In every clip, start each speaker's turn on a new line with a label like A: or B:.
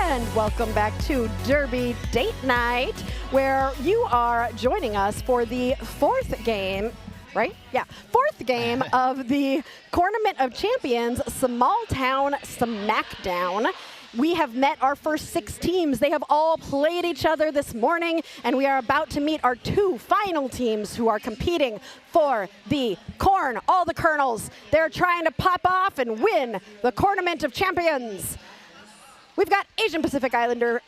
A: And welcome back to Derby Date Night, where you are joining us for the fourth game, right? Yeah, fourth game of the Cornament of Champions Smalltown Smackdown. We have met our first 6 teams. They have all played each other this morning, and we are about to meet our 2 final teams who are competing for the corn, all the kernels. They're trying to pop off and win the Cornament of Champions. We've got Asian Pacific Islander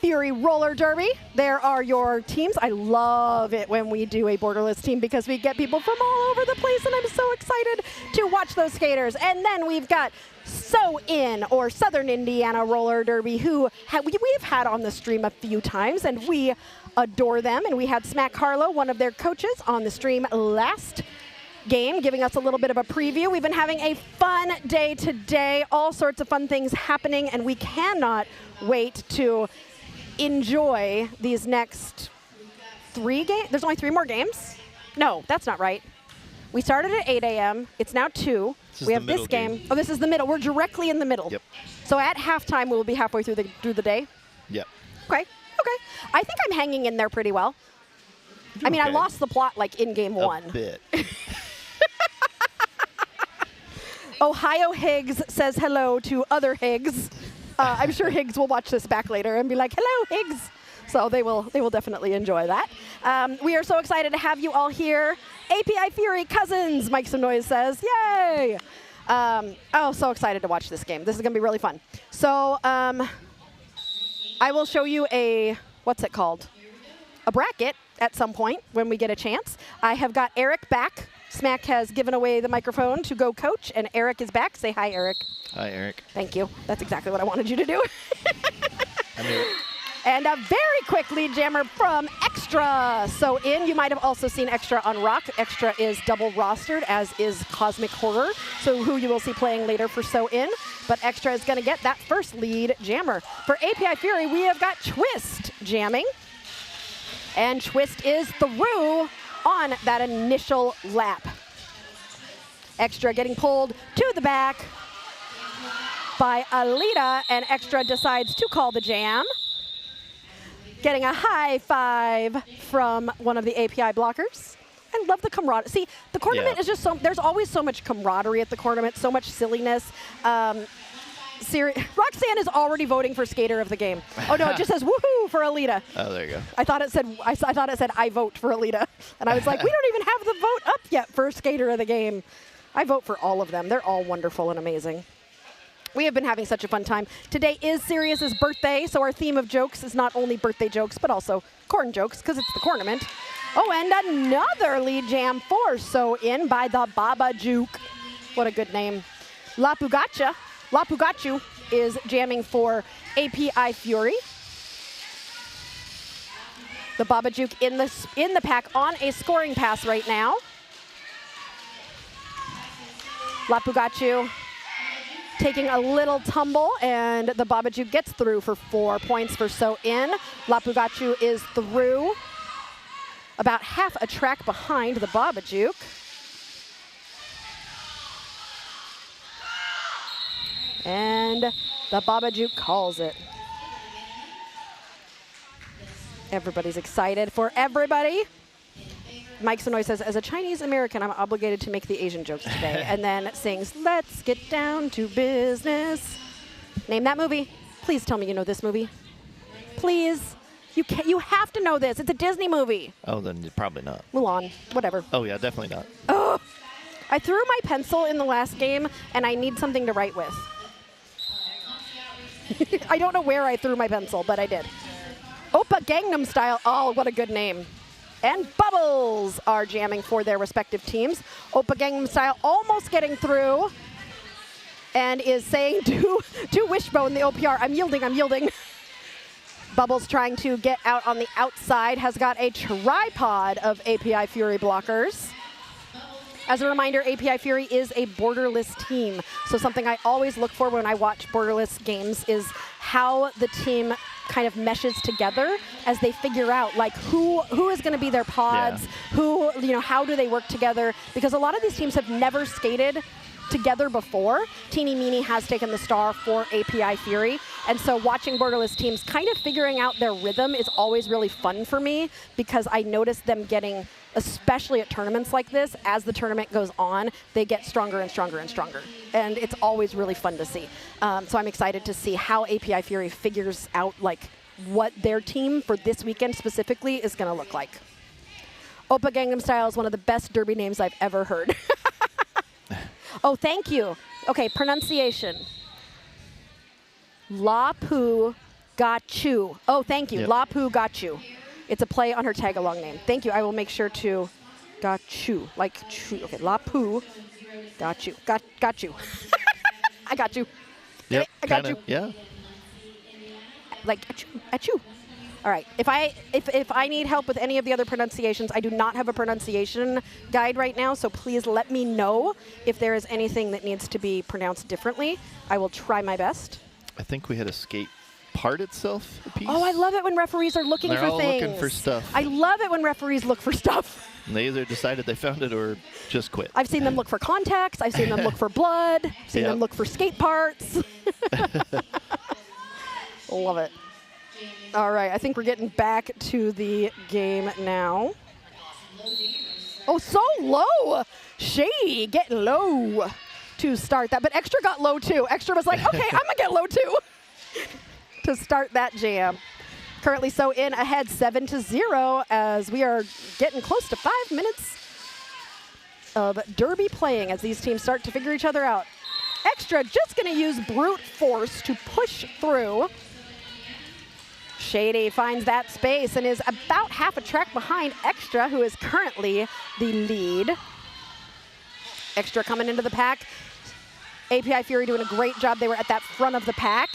A: Fury Roller Derby. There are your teams. I love it when we do a borderless team because we get people from all over the place, and I'm so excited to watch those skaters. And then we've got SoIN, or Southern Indiana Roller Derby, who we've had on the stream a few times, and we adore them. And we had Smack Harlow, one of their coaches, on the stream last game, giving us a little bit of a preview. We've been having a fun day today, all sorts of fun things happening, and we cannot wait to enjoy these next 3 games. There's only 3 more games? No, that's not right. We started at 8 a.m. It's now 2. We have this game. Oh, this is the middle. We're directly in the middle.
B: Yep.
A: So at halftime, we'll be halfway through the day?
B: Yep.
A: Okay, okay. I think I'm hanging in there pretty well. I mean, I lost the plot like in game 1.
B: A bit.
A: Ohio Higgs says hello to other Higgs. I'm sure Higgs will watch this back later and be like, hello, Higgs. So they will definitely enjoy that. We are so excited to have you all here. API Fury Cousins, Mike Some Noise says, yay. Oh, so excited to watch this game. This is going to be really fun. So I will show you a, what's it called? A bracket at some point when we get a chance. I have got Eric back. Smack has given away the microphone to go coach, and Eric is back. Say hi, Eric.
B: Hi, Eric.
A: Thank you. That's exactly what I wanted you to do.
B: I'm Eric.
A: And a very quick lead jammer from Extra. SoIN, you might have also seen Extra on Rock. Extra is double rostered, as is Cosmic Horror, so who you will see playing later for SoIN. But Extra is going to get that first lead jammer. For API Fury, we have got Twist jamming. And Twist is through on that initial lap. Extra getting pulled to the back by Alita, and Extra decides to call the jam. Getting a high five from one of the API blockers. I love the camaraderie. See, the Cornament is just so, there's always so much camaraderie at the Cornament, so much silliness. Roxanne is already voting for Skater of the Game. Oh no, it just says woohoo for Alita.
B: Oh, there you go.
A: I thought it said I vote for Alita, and I was like, we don't even have the vote up yet for Skater of the Game. I vote for all of them. They're all wonderful and amazing. We have been having such a fun time. Today is Sirius's birthday, so our theme of jokes is not only birthday jokes, but also corn jokes, because it's the Cornament. Oh, and another lead jam for SoIN by the Baba Juke. What a good name. La Pugachu is jamming for API Fury. The Baba Juke in the pack on a scoring pass right now. La Pugachu taking a little tumble, and the Baba Juke gets through for 4 points for SoIN. La Pugachu is through, about half a track behind the Baba Juke. And the Baba Juke calls it. Everybody's excited for everybody. Mike Sonoy says, as a Chinese American, I'm obligated to make the Asian jokes today. And then sings, let's get down to business. Name that movie. Please tell me you know this movie. Please. You have to know this. It's a Disney movie.
B: Oh, then probably not.
A: Mulan. Whatever.
B: Oh, yeah, definitely not.
A: Oh, I threw my pencil in the last game, and I need something to write with. I don't know where I threw my pencil, but I did. Oppa Gangnam Style. Oh, what a good name. And Bubbles are jamming for their respective teams. Oppa Gangnam Style almost getting through, and is saying to Wishbone, the OPR, I'm yielding. Bubbles trying to get out on the outside, has got a tripod of API Fury blockers. As a reminder, API Fury is a borderless team. So something I always look for when I watch borderless games is how the team kind of meshes together as they figure out like who is going to be their pods, how do they work together, because a lot of these teams have never skated together before. Teeny Meeny has taken the star for API Fury, And so watching borderless teams kind of figuring out their rhythm is always really fun for me because I notice them getting, especially at tournaments like this, as the tournament goes on, they get stronger and stronger and stronger. And it's always really fun to see. So I'm excited to see how API Fury figures out like what their team for this weekend specifically is going to look like. Oppa Gangnam Style is one of the best derby names I've ever heard. Oh, thank you. Okay, pronunciation. La Poo Got You. Oh, thank you. Yep. La Poo Got You. It's a play on her tag-along name. Thank you. I will make sure to got you. Like, chew. Okay, La Poo Got You. Got you. I got you.
B: Yep,
A: I got you.
B: Yeah.
A: Like, at you. All right. If I need help with any of the other pronunciations, I do not have a pronunciation guide right now, so please let me know if there is anything that needs to be pronounced differently. I will try my best.
B: I think we had a skate part itself piece.
A: Oh, I love it when referees are looking
B: They're
A: for
B: all
A: things.
B: looking for stuff.
A: I love it when referees look for stuff.
B: And they either decided they found it or just quit.
A: I've seen them look for contacts. I've seen them look for blood. I've seen them look for skate parts. Love it. All right, I think we're getting back to the game now. Oh, so low. Shady getting low to start that. But Extra got low, too. Extra was like, okay, I'm going to get low, too, to start that jam. Currently SoIN ahead 7-0 as we are getting close to 5 minutes of derby playing as these teams start to figure each other out. Extra just going to use brute force to push through. Shady finds that space and is about half a track behind Extra, who is currently the lead. Extra coming into the pack. API Fury doing a great job. They were at that front of the pack.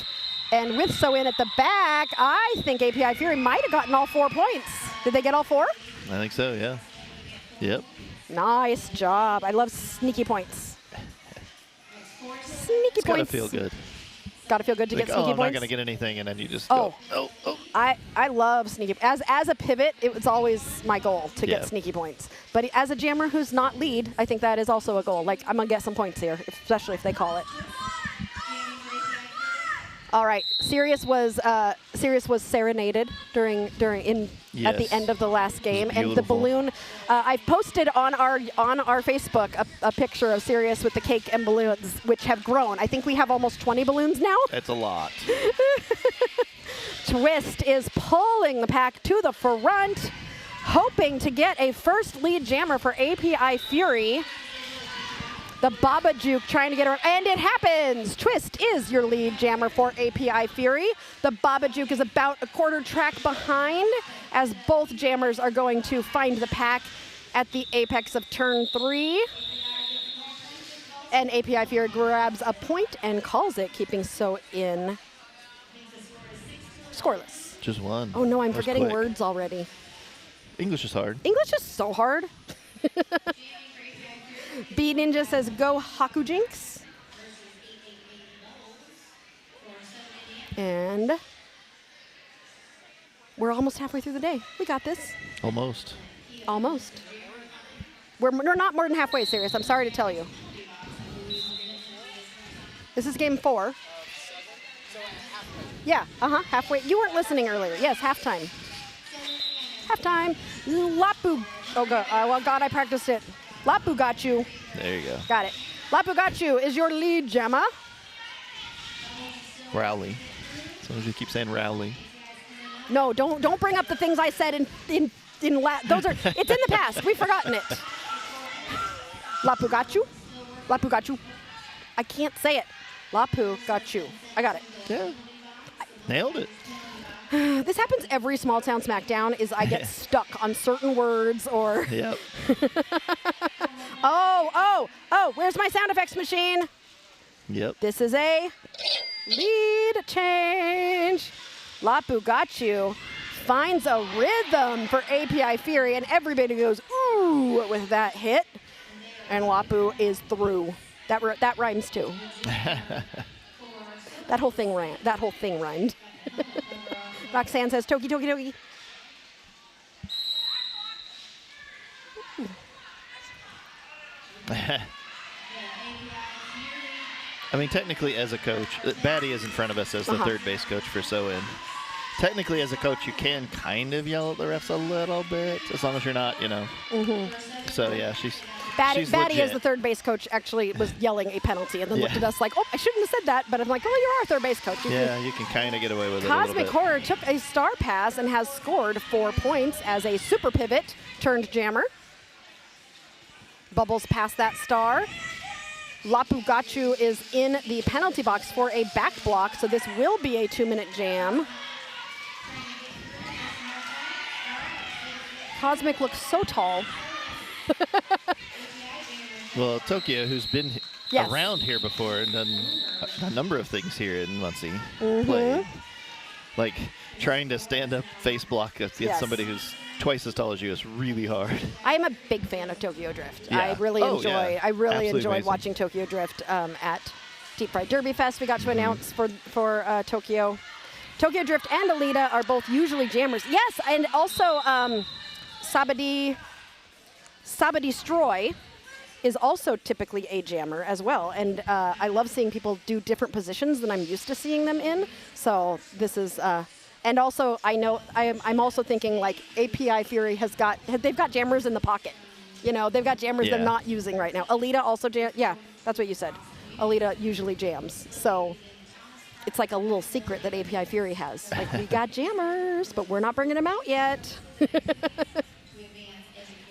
A: And with SoIN at the back, I think API Fury might have gotten all 4 points. Did they get all 4?
B: I think so, yeah. Yep.
A: Nice job. I love sneaky points. Sneaky
B: It's
A: points.
B: gotta feel good.
A: Gotta feel good to
B: like,
A: get sneaky
B: I'm
A: points.
B: not gonna get anything, and then you just
A: go,
B: oh.
A: I love sneaky. As a pivot, it was always my goal to get sneaky points. But as a jammer who's not lead, I think that is also a goal. Like, I'm gonna get some points here, especially if they call it. All right, Sirius was serenaded at the end of the last game, and the balloon. I've posted on our Facebook a picture of Sirius with the cake and balloons, which have grown. I think we have almost 20 balloons now.
B: That's a lot.
A: Twist is pulling the pack to the front, hoping to get a first lead jammer for API Fury. The Baba Juke trying to get around, and it happens! Twist is your lead jammer for API Fury. The Baba Juke is about a quarter track behind as both jammers are going to find the pack at the apex of turn 3. And API Fury grabs a point and calls it, keeping SoIN scoreless.
B: Just one.
A: Oh no, I'm
B: That was
A: forgetting
B: quick.
A: words already.
B: English is hard.
A: English is so hard. B Ninja says, go Haku Jinx. And we're almost halfway through the day. We got this.
B: Almost.
A: Almost. We're not more than halfway, Sirius. I'm sorry to tell you. This is game 4. Yeah, halfway. You weren't listening earlier. Yes, halftime. Halftime. Lapu. Oh, God. Well, God, I practiced it. Lapu got you.
B: There you go.
A: Got it. Lapu got you is your lead jammer.
B: Rowley. As long as you keep saying Rowley.
A: No, don't bring up the things I said in those are it's in the past. We've forgotten it. Lapu got you. Lapu got you. I can't say it. Lapu got you. I got it.
B: Yeah. Nailed it.
A: This happens every Smalltown Smackdown is I get stuck on certain words or
B: Yep.
A: Oh, where's my sound effects machine?
B: Yep.
A: This is a lead change. Lapu got you. Finds a rhythm for API Fury, and everybody goes, ooh, with that hit. And Lapu is through. That rhymes too. That whole thing rhymed. Roxanne says, Toki, Toki, Toki.
B: I mean, technically, as a coach, Batty is in front of us as the third base coach for SoIN. Technically, as a coach, you can kind of yell at the refs a little bit, as long as you're not, you know. So, yeah, she's
A: Batty,
B: legit.
A: as the third base coach, actually was yelling a penalty and then looked at us like, oh, I shouldn't have said that. But I'm like, oh, you are third base coach. You
B: can kind of get away with it a
A: Cosmic
B: little bit.
A: Horror took a star pass and has scored 4 points as a super pivot turned jammer. Bubbles past that star. Lapu Gachu is in the penalty box for a back block, so this will be a 2-minute jam. Cosmic looks so tall.
B: Well, Tokyo, who's been around here before and done a number of things here in Muncie, played. Like trying to stand up face block against somebody who's twice as tall as you is really hard.
A: I am a big fan of Tokyo Drift.
B: Yeah.
A: I really enjoyed
B: Absolutely
A: enjoyed
B: amazing.
A: watching Tokyo Drift at Deep Fried Derby Fest. We got to announce for Tokyo. Tokyo Drift and Alita are both usually jammers. Yes, and also Sabadi Stroy is also typically a jammer as well. And I love seeing people do different positions than I'm used to seeing them in. So this is, and also I know I'm also thinking like API Fury they've got jammers in the pocket. You know, they've got jammers they're not using right now. Alita also yeah, that's what you said. Alita usually jams. So it's like a little secret that API Fury has. Like, we got jammers, but we're not bringing them out yet.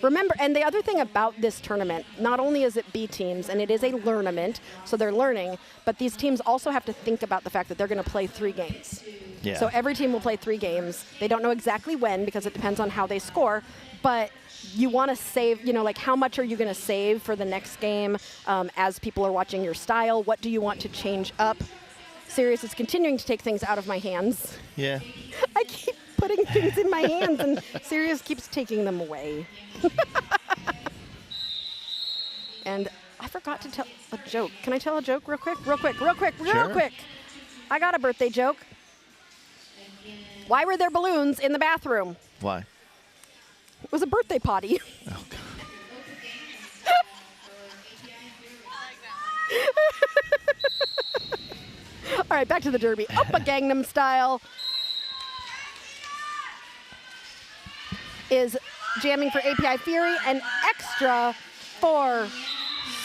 A: Remember, and the other thing about this tournament, not only is it B teams, and it is a learnament, so they're learning, but these teams also have to think about the fact that they're going to play 3 games.
B: Yeah.
A: So every team will play 3 games. They don't know exactly when because it depends on how they score, but you want to save, you know, like how much are you going to save for the next game as people are watching your style? What do you want to change up? Sirius is continuing to take things out of my hands.
B: Yeah.
A: I keep putting things in my hands, and Sirius keeps taking them away. And I forgot to tell a joke. Can I tell a joke real quick? Real quick. I got a birthday joke. Why were there balloons in the bathroom?
B: Why?
A: It was a birthday potty.
B: Oh, God.
A: All right, back to the Derby. Oppa Gangnam Style is jamming for API Fury and Extra for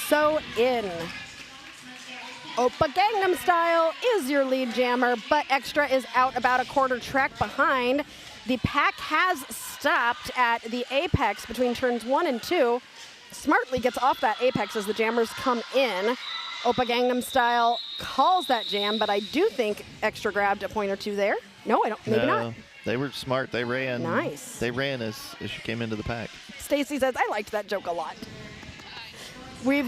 A: SoIN. Oppa Gangnam Style is your lead jammer, but Extra is out about a quarter track behind. The pack has stopped at the apex between turns 1 and 2. Smartly gets off that apex as the jammers come in. Oppa Gangnam Style calls that jam, but I do think Extra grabbed a point or 2 there. No, I don't. Maybe not.
B: They were smart. They ran.
A: Nice.
B: They ran as she came into the pack.
A: Stacy says, I liked that joke a lot. We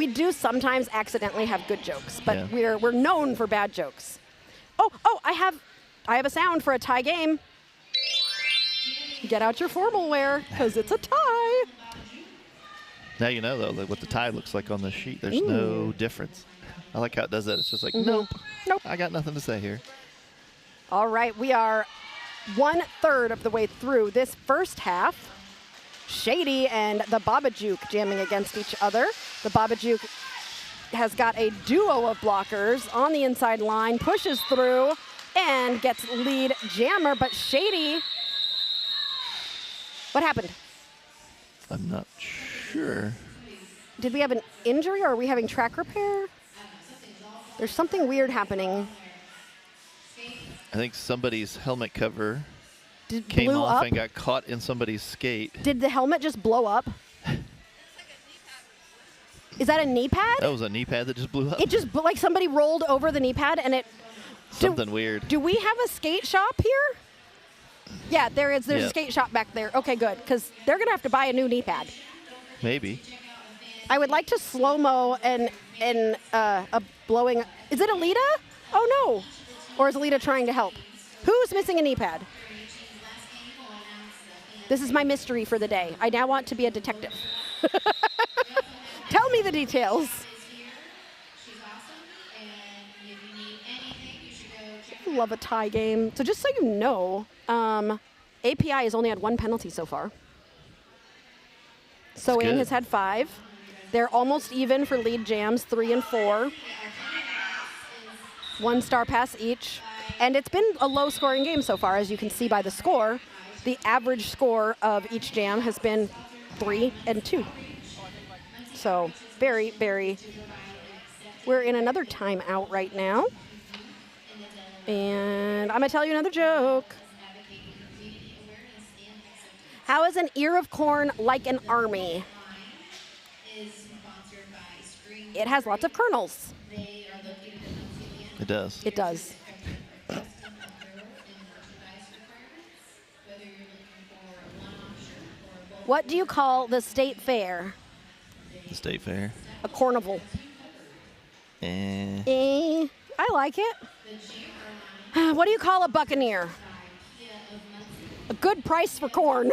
A: do sometimes accidentally have good jokes, but we're known for bad jokes. Oh, I have a sound for a tie game. Get out your formal wear, because it's a tie.
B: Now you know, though, like what the tie looks like on the sheet. There's no difference. I like how it does that. It's just like, nope. I got nothing to say here.
A: All right, we are 1/3 of the way through this first half. Shady and the Babajuke jamming against each other. The Babajuke has got a duo of blockers on the inside line, pushes through, and gets lead jammer, but Shady... What happened?
B: I'm not sure.
A: Did we have an injury, or are we having track repair? There's something weird happening.
B: I think somebody's helmet cover came
A: blew
B: off
A: up?
B: and got caught in somebody's skate.
A: Did the helmet just blow up? Is that a knee pad?
B: That was a knee pad that just blew up.
A: It just, like somebody rolled over the knee pad and it...
B: Something weird.
A: Do we have a skate shop here? Yeah, there is. There's a skate shop back there. Okay, good, because they're going to have to buy a new knee pad.
B: Maybe.
A: I would like to slow-mo and a blowing... Is it Alita? Oh, no. Or is Alita trying to help? Who's missing a knee pad? This is my mystery for the day. I now want to be a detective. Tell me the details. I love a tie game. So just so you know, API has only had 1 penalty so far. SoIN has had 5. They're almost even for lead jams, 3 and 4. 1 star pass each. And it's been a low-scoring game so far, as you can see by the score. The average score of each jam has been 3 and 2. So very, very. We're in another timeout right now. And I'm going to tell you another joke. How is an ear of corn like an army? It has lots of kernels.
B: It does.
A: It does. What do you call the state fair?
B: The state fair.
A: A carnival. I like it. What do you call a buccaneer? A good price for corn.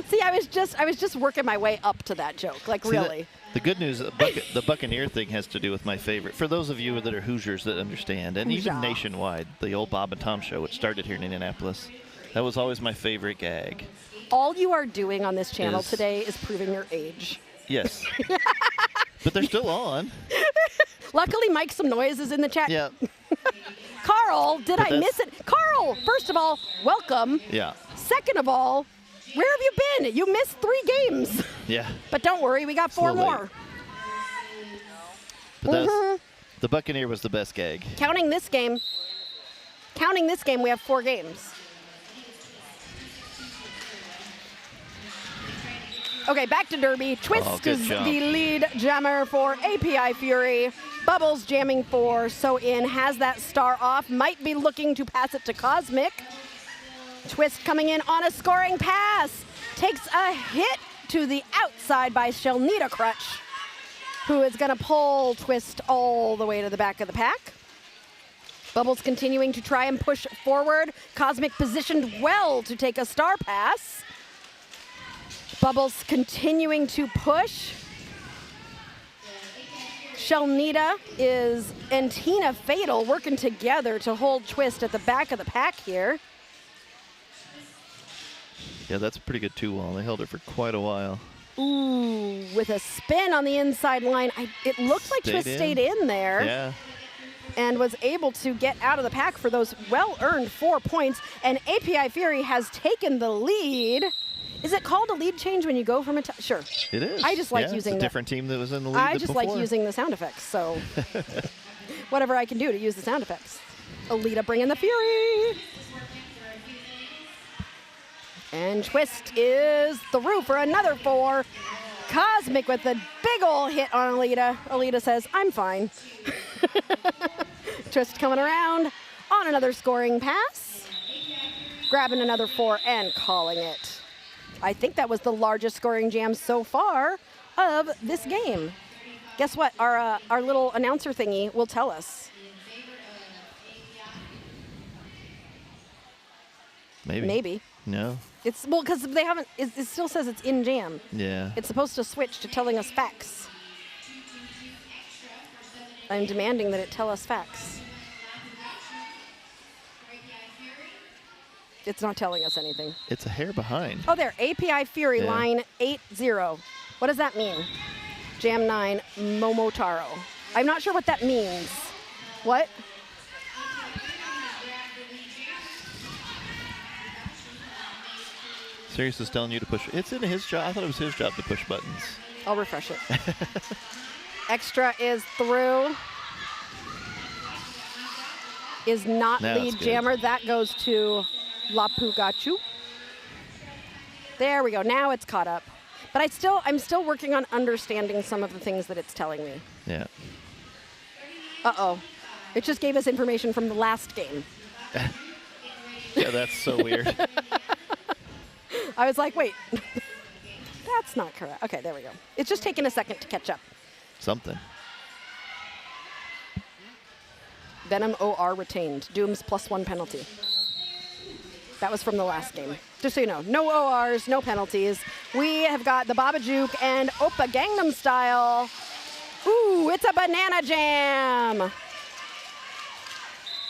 A: See, I was just working my way up to that joke, like. See, really.
B: The good news, the Buccaneer thing has to do with my favorite. For those of you that are Hoosiers that understand, and even nationwide, the old Bob and Tom show, which started here in Indianapolis, that was always my favorite gag.
A: All you are doing on this channel today is proving your age.
B: Yes. But they're still on.
A: Luckily, Mike some noise is in the chat.
B: Yeah.
A: Carl, did I miss it? Carl, first of all, welcome.
B: Yeah.
A: Second of all, where have you been? You missed 3 games.
B: Yeah.
A: But don't worry, we got 4 more.
B: But the Buccaneer was the best gag.
A: Counting this game, we have 4 games. Okay, back to Derby. Twist is the lead jammer for API Fury. Bubbles jamming for SoIN, has that star off, might be looking to pass it to Cosmic. Twist coming in on a scoring pass. Takes a hit to the outside by Shelnita Crutch, who is going to pull Twist all the way to the back of the pack. Bubbles continuing to try and push forward. Cosmic positioned well to take a star pass. Bubbles continuing to push. Shelnita and Tina Fatal working together to hold Twist at the back of the pack here.
B: Yeah, that's a pretty good 2-wall. They held it for quite a while.
A: Ooh, with a spin on the inside line. It looked like Twist stayed in there.
B: Yeah.
A: And was able to get out of the pack for those well-earned 4 points. And API Fury has taken the lead. Is it called a lead change when you go from a sure.
B: It is.
A: I just like using
B: it's a different team that was in the lead
A: I just like using the sound effects, so whatever I can do to use the sound effects. Alita bringing the Fury. And Twist is through for another 4. Cosmic with a big ol' hit on Alita. Alita says, I'm fine. Twist coming around on another scoring pass. Grabbing another 4 and calling it. I think that was the largest scoring jam so far of this game. Guess what? Our little announcer thingy will tell us. Maybe.
B: No.
A: It's because they haven't. It still says it's in jam.
B: Yeah.
A: It's supposed to switch to telling us facts. I'm demanding that it tell us facts. It's not telling us anything.
B: It's a hair behind.
A: Oh, there. API Fury line 8-0. What does that mean? Jam 9, Momotaro. I'm not sure what that means. What?
B: Sirius is telling you to push. It's in his job. I thought it was his job to push buttons.
A: I'll refresh it. Extra is through. Is not lead jammer. That goes to Lapu Gachu. There we go. Now it's caught up. But I'm still working on understanding some of the things that it's telling me.
B: Yeah.
A: Uh-oh. It just gave us information from the last game.
B: Yeah, that's so weird.
A: I was like, wait, that's not correct. Okay, there we go. It's just taking a second to catch up.
B: Something.
A: Venom OR retained. Doom's +1 penalty. That was from the last game. Just so you know, no ORs, no penalties. We have got the Baba Juke and Oppa Gangnam Style. Ooh, it's a banana jam.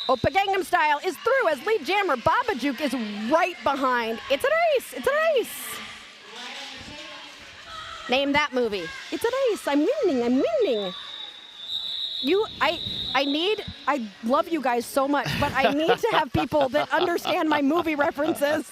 A: Oppa Gangnam Style is through as lead jammer. Baba Juke is right behind. It's an ace. It's an ace. Name that movie. It's a race. I'm winning. I'm winning. I love you guys so much, but I need to have people that understand my movie references.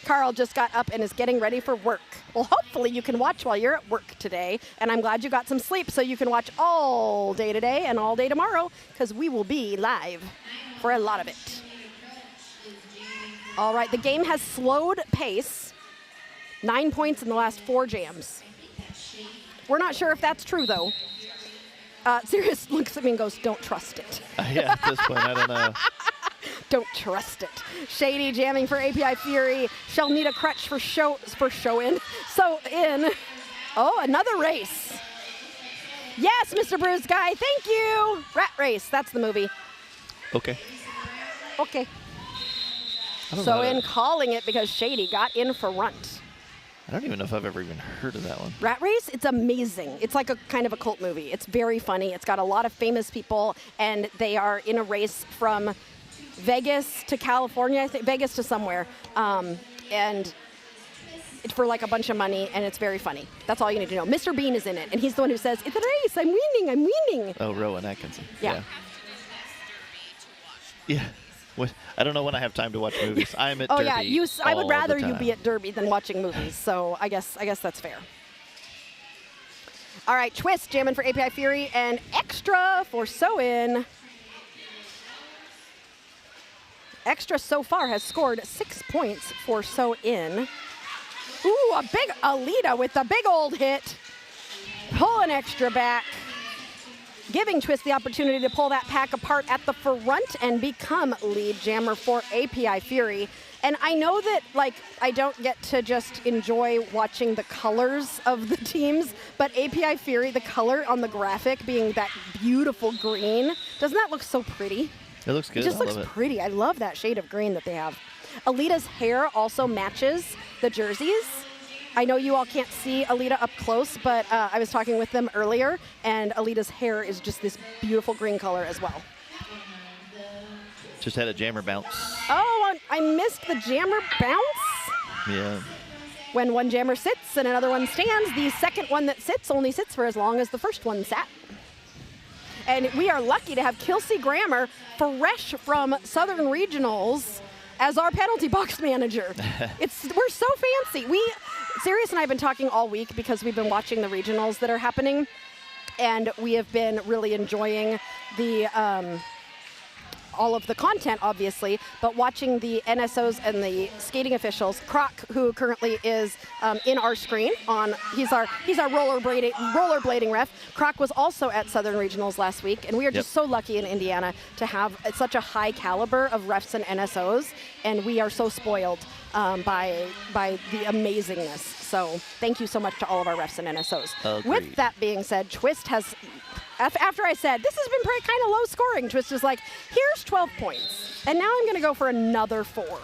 A: Carl just got up and is getting ready for work. Well, hopefully you can watch while you're at work today, and I'm glad you got some sleep so you can watch all day today and all day tomorrow, because we will be live for a lot of it. All right, the game has slowed pace. 9 points in the last 4 jams. We're not sure if that's true, though. Sirius looks at me and goes, don't trust it.
B: Yeah, at this point, I don't know.
A: Don't trust it. Shady jamming for API Fury. She'll need a crutch for SoIN. SoIN. Oh, another race. Yes, Mr. Bruce Guy, thank you. Rat Race, that's the movie.
B: Okay.
A: Okay. SoIN calling it because Shady got in front.
B: I don't even know if I've ever even heard of that one.
A: Rat Race, it's amazing. It's like a kind of a cult movie. It's very funny. It's got a lot of famous people, and they are in a race from Vegas to California, I think, Vegas to somewhere, and it's for like a bunch of money, and it's very funny. That's all you need to know. Mr. Bean is in it, and he's the one who says, it's a race, I'm winning, I'm winning.
B: Oh, Rowan Atkinson.
A: Yeah.
B: Yeah. What? I don't know when I have time to watch movies. I'm at Derby.
A: Oh yeah, I would rather you be
B: at
A: at Derby than watching movies. So I guess that's fair. All right, Twist jamming for API Fury and Extra for SoIN. Extra so far has scored 6 points for SoIN. Ooh, a big Alita with the big old hit. Pulling Extra back. Giving Twist the opportunity to pull that pack apart at the front and become lead jammer for API Fury. And I know that, like, I don't get to just enjoy watching the colors of the teams, but API Fury, the color on the graphic being that beautiful green, doesn't that look so pretty?
B: It looks good.
A: It just looks pretty. I love that shade of green that they have. Alita's hair also matches the jerseys. I know you all can't see Alita up close, but I was talking with them earlier, and Alita's hair is just this beautiful green color as well.
B: Just had a jammer bounce.
A: Oh, I missed the jammer bounce.
B: Yeah.
A: When one jammer sits and another one stands, the second one that sits only sits for as long as the first one sat. And we are lucky to have Kelsey Grammer, fresh from Southern Regionals, as our penalty box manager. We're so fancy. Sirius and I have been talking all week because we've been watching the regionals that are happening, and we have been really enjoying the all of the content, obviously, but watching the NSOs and the skating officials. Croc, who currently is in our screen, he's our rollerblading ref. Croc was also at Southern Regionals last week, and we are just so lucky in Indiana to have such a high caliber of refs and NSOs, and we are so spoiled by the amazingness. So thank you so much to all of our refs and NSOs.
B: Agreed.
A: With that being said, Twist has, after I said, this has been kind of low scoring, Twist is like, here's 12 points. And now I'm going to go for another 4.
B: Well,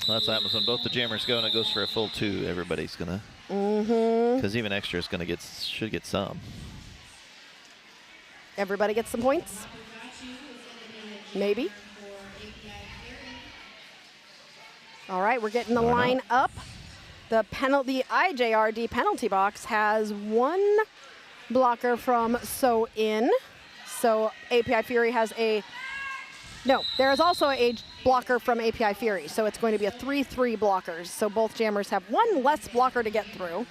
B: that's what happens when both the jammers go and it goes for a full 2. Everybody's going to. Because even Extra is going to should get some.
A: Everybody gets some points? Maybe. All right, we're getting the line up. The IJRD penalty box has 1 blocker from SoIN. So API Fury has there is also a blocker from API Fury. So it's going to be a 3-3 blockers. So both jammers have 1 less blocker to get through.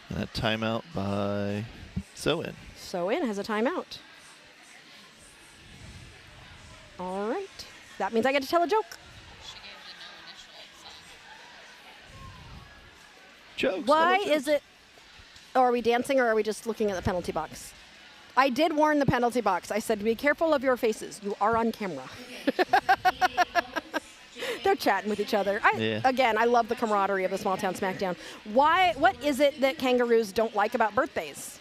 B: And a timeout by SoIN.
A: SoIN has a timeout. All right. That means I get to tell a joke.
B: Jokes.
A: Why is it, are we dancing or are we just looking at the penalty box? I did warn the penalty box. I said, be careful of your faces. You are on camera. They're chatting with each other. Again, I love the camaraderie of the Smalltown Smackdown. What is it that kangaroos don't like about birthdays?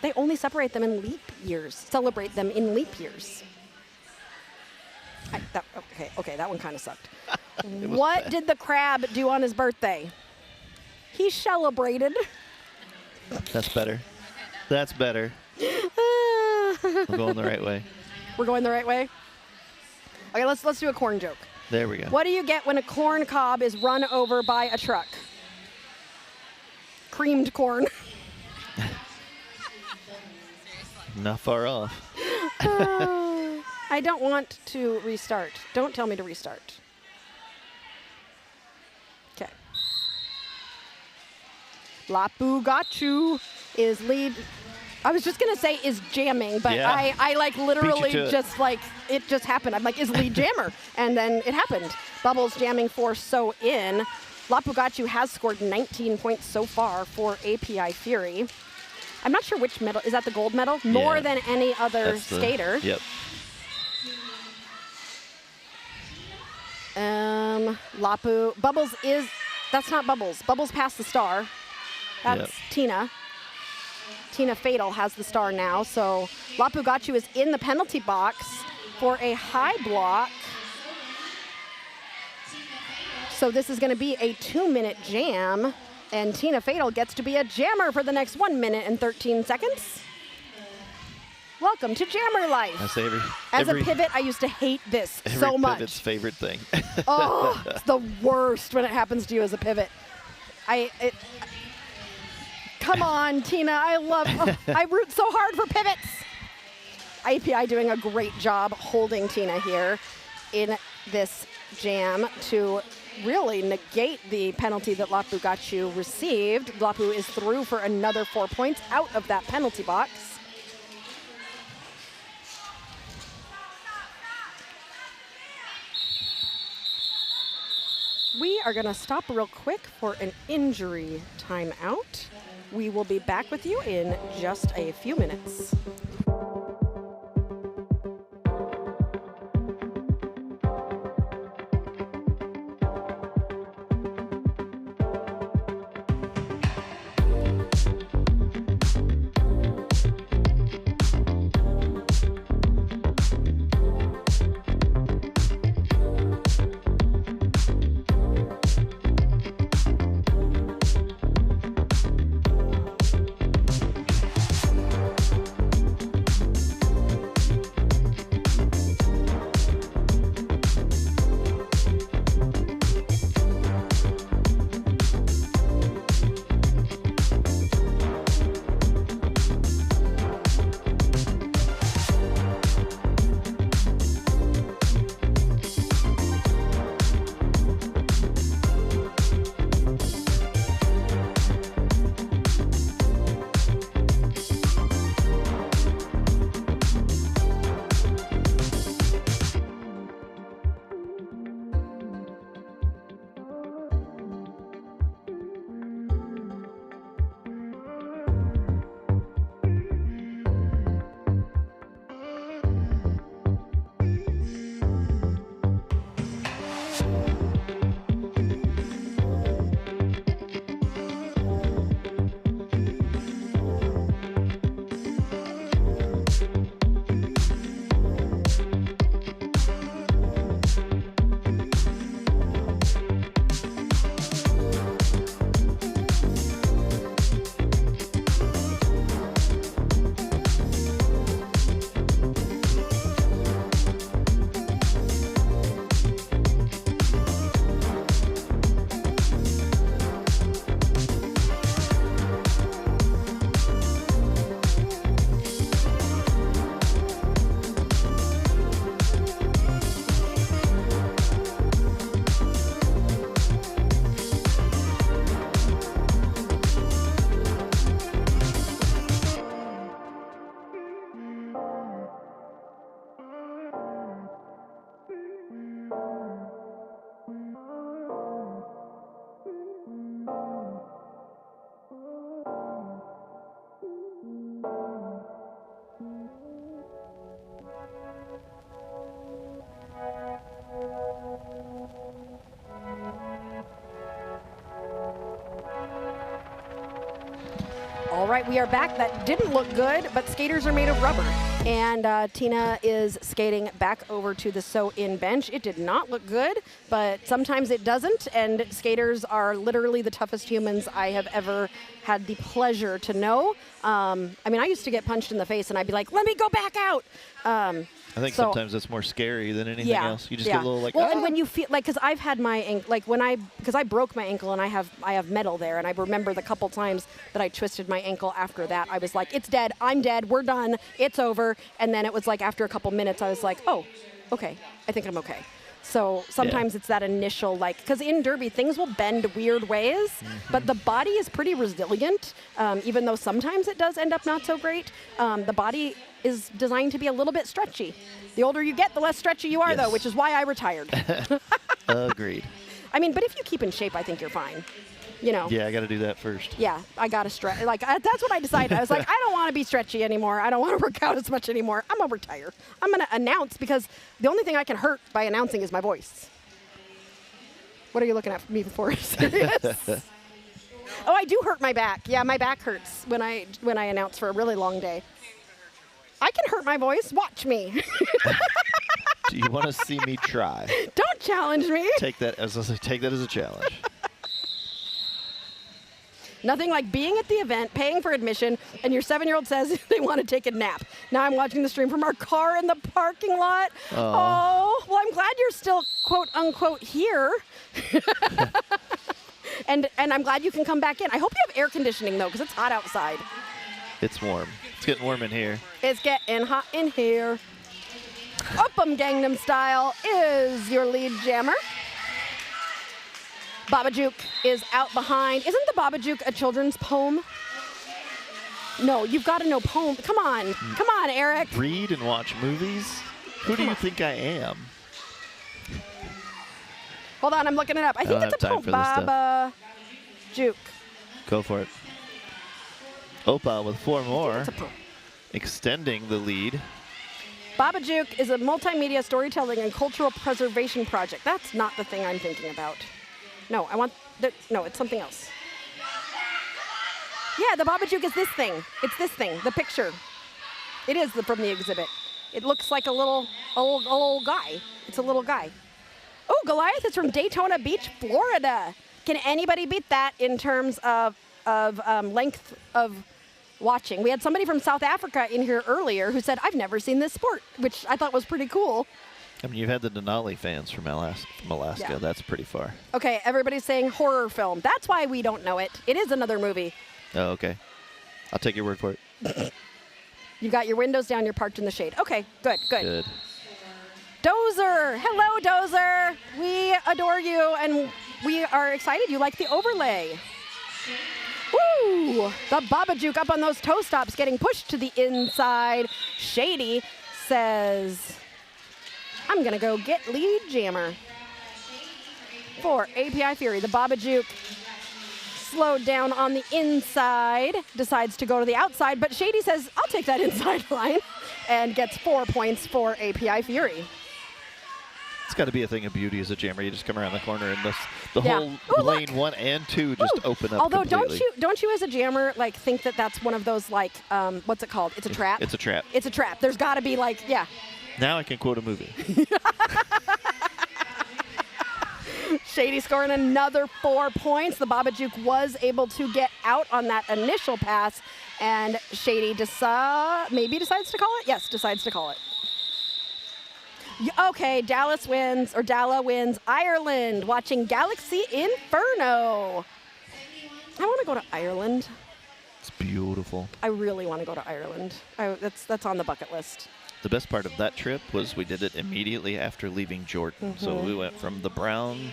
A: They only separate them in leap years, celebrate them in leap years. Okay, that one kind of sucked. What did the crab do on his birthday? He celebrated.
B: That's better. That's better. We're going the right way.
A: We're going the right way? Okay, let's do a corn joke.
B: There we go.
A: What do you get when a corn cob is run over by a truck? Creamed corn.
B: Not far off.
A: I don't want to restart. Don't tell me to restart. Okay. Lapu got you is lead. I was just going to say is jamming, but
B: yeah.
A: I like literally just like, it just happened. I'm like, is lead jammer? And then it happened. Bubbles jamming for SoIN. Lapu got you has scored 19 points so far for API Fury. I'm not sure which medal. Is that the gold medal? Yeah. More than any other skater.
B: Yep.
A: Lapu. Bubbles is, that's not Bubbles. Bubbles passed the star. That's Tina. Tina Fatal has the star now. So Lapu got you is in the penalty box for a high block. So this is going to be a 2-minute jam. And Tina Fatal gets to be a jammer for the next 1 minute and 13 seconds. Welcome to Jammer Life.
B: That's
A: As a pivot, I used to hate this so much.
B: Every pivot's favorite thing.
A: Oh, it's the worst when it happens to you as a pivot. Come on, Tina. I root so hard for pivots. API doing a great job holding Tina here in this jam to really negate the penalty that Lapu got you received. Lapu is through for another 4 points out of that penalty box. We are going to stop real quick for an injury timeout. We will be back with you in just a few minutes. All right, we are back. That didn't look good, but skaters are made of rubber. And Tina is skating back over to the SoIN bench. It did not look good, but sometimes it doesn't, and skaters are literally the toughest humans I have ever had the pleasure to know. I mean, I used to get punched in the face, and I'd be like, let me go back out.
B: I think sometimes that's more scary than anything else. You just get a little like,
A: well, and when you feel like, because I've had my ankle, like because I broke my ankle and I have metal there, and I remember the couple times that I twisted my ankle after that, I was like, it's dead, I'm dead, we're done, it's over. And then it was like after a couple minutes, I was like, oh, okay, I think I'm okay. So sometimes it's that initial, like, because in derby, things will bend weird ways, but the body is pretty resilient, even though sometimes it does end up not so great. The body is designed to be a little bit stretchy. The older you get, the less stretchy you are, though, which is why I retired.
B: Agreed.
A: I mean, but if you keep in shape, I think you're fine. You know.
B: Yeah, I got to do that first.
A: Yeah, I got to stretch. Like, that's what I decided. I was like, I don't want to be stretchy anymore. I don't want to work out as much anymore. I'm going to retire. I'm going to announce, because the only thing I can hurt by announcing is my voice. What are you looking at me for? Serious? Oh, I do hurt my back. Yeah, my back hurts when I announce for a really long day. I can hurt my voice. Watch me.
B: Do you want to see me try?
A: Don't challenge me.
B: Take that as a challenge.
A: Nothing like being at the event, paying for admission, and your 7-year-old says they want to take a nap. Now I'm watching the stream from our car in the parking lot. Oh, well, I'm glad you're still, quote unquote, here. and I'm glad you can come back in. I hope you have air conditioning, though, because it's hot outside.
B: It's warm. It's getting warm in here.
A: It's getting hot in here. Uppum Gangnam Style is your lead jammer. Babajuk is out behind. Isn't the Babajuk a children's poem? No, you've got to know poem. Come on. Come on, Eric.
B: Read and watch movies? Who do you think I am?
A: Hold on, I'm looking it up. I think it's a poem. Babajuk.
B: Go for it. Opa with 4 more. Extending the lead.
A: Babajuk is a multimedia storytelling and cultural preservation project. That's not the thing I'm thinking about. No, no, it's something else. Yeah, the Babajuk is this thing. It's this thing, the picture. It is from the exhibit. It looks like a little guy. It's a little guy. Oh, Goliath is from Daytona Beach, Florida. Can anybody beat that in terms of length of watching? We had somebody from South Africa in here earlier who said, I've never seen this sport, which I thought was pretty cool.
B: I mean, you've had the Denali fans from Alaska. Yeah. That's pretty far.
A: Okay, everybody's saying horror film. That's why we don't know it. It is another movie.
B: Oh, okay. I'll take your word for it.
A: You got your windows down, you're parked in the shade. Okay, good.
B: Good.
A: Dozer. Hello, Dozer. We adore you, and we are excited you like the overlay. Woo! The Babajuk up on those toe stops, getting pushed to the inside. Shady says, I'm going to go get lead jammer for API Fury. The Babajuk slowed down on the inside, decides to go to the outside, but Shady says, I'll take that inside line, and gets 4 points for API Fury.
B: It's got to be a thing of beauty as a jammer. You just come around the corner and the whole lane 1 and 2 just open up.
A: Although
B: completely.
A: don't you as a jammer like think that that's one of those like what's it called? It's a trap.
B: It's a trap.
A: It's a trap. There's got to be like
B: Now I can quote a movie.
A: Shady scoring another 4 points. The Babajuk was able to get out on that initial pass, and Shady maybe decides to call it. Yes, decides to call it. Okay, Dalla wins Ireland, watching Galaxy Inferno. I want to go to Ireland.
B: It's beautiful.
A: I really want to go to Ireland. That's on the bucket list.
B: The best part of that trip was we did it immediately after leaving Jordan. So we went from the brown,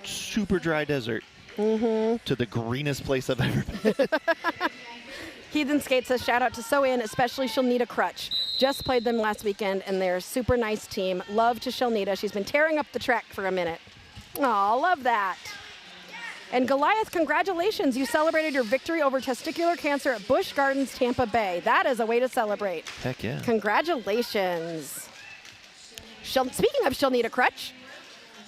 B: super dry desert to the greenest place I've ever been.
A: Heathen Skate says, shout out to SoIN, especially She'll Need a Crutch. Just played them last weekend, and they're a super nice team. Love to Shelnita. She's been tearing up the track for a minute. Aw, love that. And Goliath, congratulations. You celebrated your victory over testicular cancer at Busch Gardens, Tampa Bay. That is a way to celebrate.
B: Heck yeah.
A: Congratulations. Speaking of She'll Need a Crutch,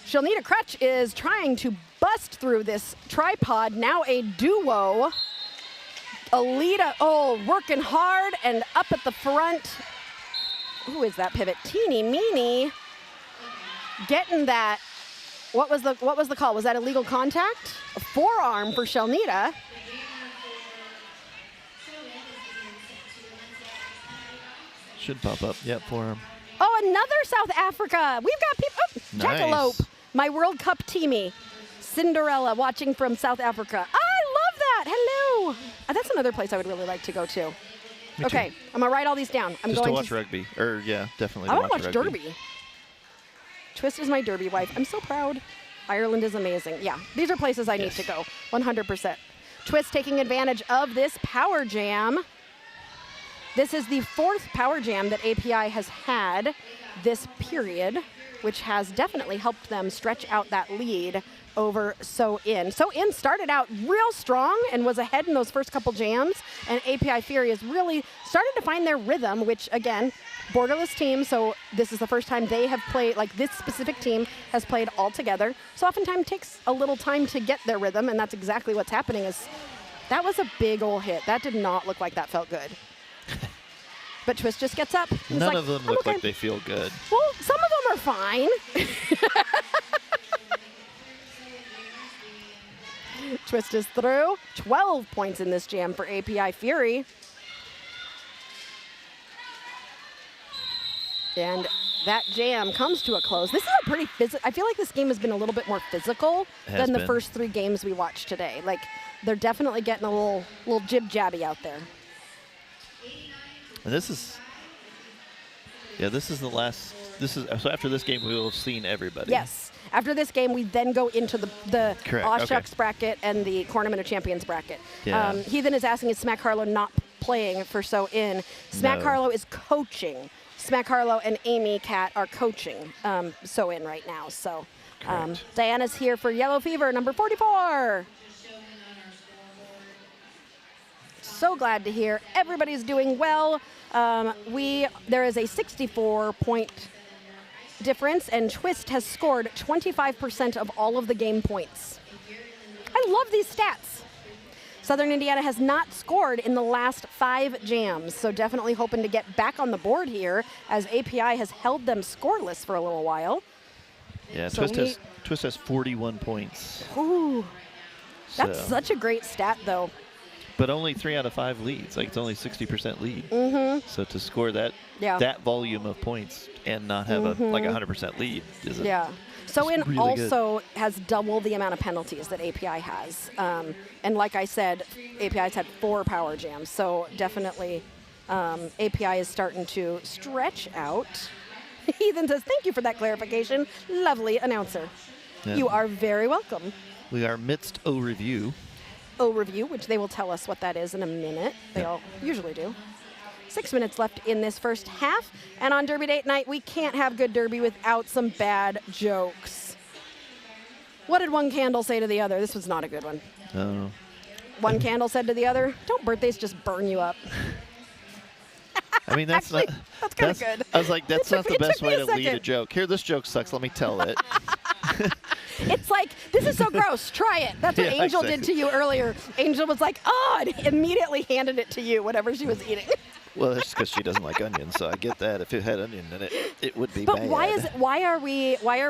A: She'll Need a Crutch is trying to bust through this tripod, now a duo. Alita, working hard and up at the front. who is that pivot? Teeny Meeny getting that. What was the call? Was that illegal contact? A forearm for Shelnita.
B: Should pop up. Yep, forearm.
A: Oh, another South Africa. We've got people. Oh,
B: Nice.
A: Jackalope, my World Cup teamie. Cinderella watching from South Africa. I love that. Hello. That's another place I would really like to go to.
B: Me
A: Okay,
B: too.
A: I'm going to write all these down. I'm
B: Just
A: going
B: to watch rugby. Or, yeah, definitely
A: I
B: to
A: want to watch
B: rugby.
A: Derby. Twist is my Derby wife. I'm so proud. Ireland is amazing. Yeah, these are places I need to go, 100%. Twist taking advantage of this power jam. This is the 4th power jam that API has had this period, which has definitely helped them stretch out that lead over SoIN. SoIN started out real strong and was ahead in those first couple jams, and API Fury has really started to find their rhythm, which, again, borderless team, so this is the first time they have played, like this specific team has played all together. So oftentimes it takes a little time to get their rhythm, and that's exactly what's happening. That was a big ol' hit. That did not look like that felt good. But Twist just gets up. He's
B: None
A: like,
B: of them
A: "I'm
B: look
A: okay."
B: like they feel good.
A: Well, some of them are fine. Twist is through. 12 points in this jam for API Fury. And that jam comes to a close. This is a pretty physical. I feel like this game has been a little bit more physical than the first 3 games we watched today. Like, they're definitely getting a little jib-jabby out there.
B: And this is the last. So after this game, we will have seen everybody.
A: Yes. After this game, we then go into the
B: Correct,
A: Aw
B: okay.
A: Shucks bracket and the Cornament of Champions bracket.
B: Yeah.
A: Heathen is asking, is Smack Harlow not playing for SoIN? Smack
B: No.
A: Harlow is coaching. Smack Harlow and Amy Cat are coaching SoIN right now. So
B: Correct.
A: Diana's here for Yellow Fever, number 44. So glad to hear everybody's doing well. There is a 64-point difference, and Twist has scored 25% of all of the game points. I love these stats. Southern Indiana has not scored in the last 5 jams, so definitely hoping to get back on the board here as API has held them scoreless for a little while.
B: Yeah,
A: So
B: Twist has 41 points.
A: Ooh, that's
B: So-
A: such a great stat, though.
B: But only 3 out of 5 leads. Like, it's only 60% lead.
A: Mm-hmm.
B: So to score that
A: Yeah.
B: volume of points and not have a 100% lead is
A: Yeah. SoIN
B: really
A: also has double the amount of penalties that API has. And like I said, API's had 4 power jams. So definitely API is starting to stretch out. Ethan says, thank you for that clarification. Lovely announcer.
B: Yeah.
A: You are very welcome.
B: We are midst O review.
A: O review, which they will tell us what that is in a minute. They all usually do. 6 minutes left in this first half. And on Derby Date Night, we can't have good Derby without some bad jokes. What did one candle say to the other? This was not a good one.
B: Oh.
A: One candle said to the other, don't birthdays just burn you up?
B: I mean, that's
A: Actually,
B: not.
A: that's kinda good.
B: I was like, that's not the
A: It
B: best
A: took me
B: way
A: a
B: to lead a
A: second.
B: joke. Here, this joke sucks. Let me tell it.
A: It's like, this is so gross. Try it. That's what
B: Yeah,
A: Angel did
B: exactly.
A: to you earlier. Angel was like, oh, and immediately handed it to you, whatever she was eating.
B: Well, that's because she doesn't like onions, so I get that. If it had onion in it, it would be
A: But
B: bad.
A: why are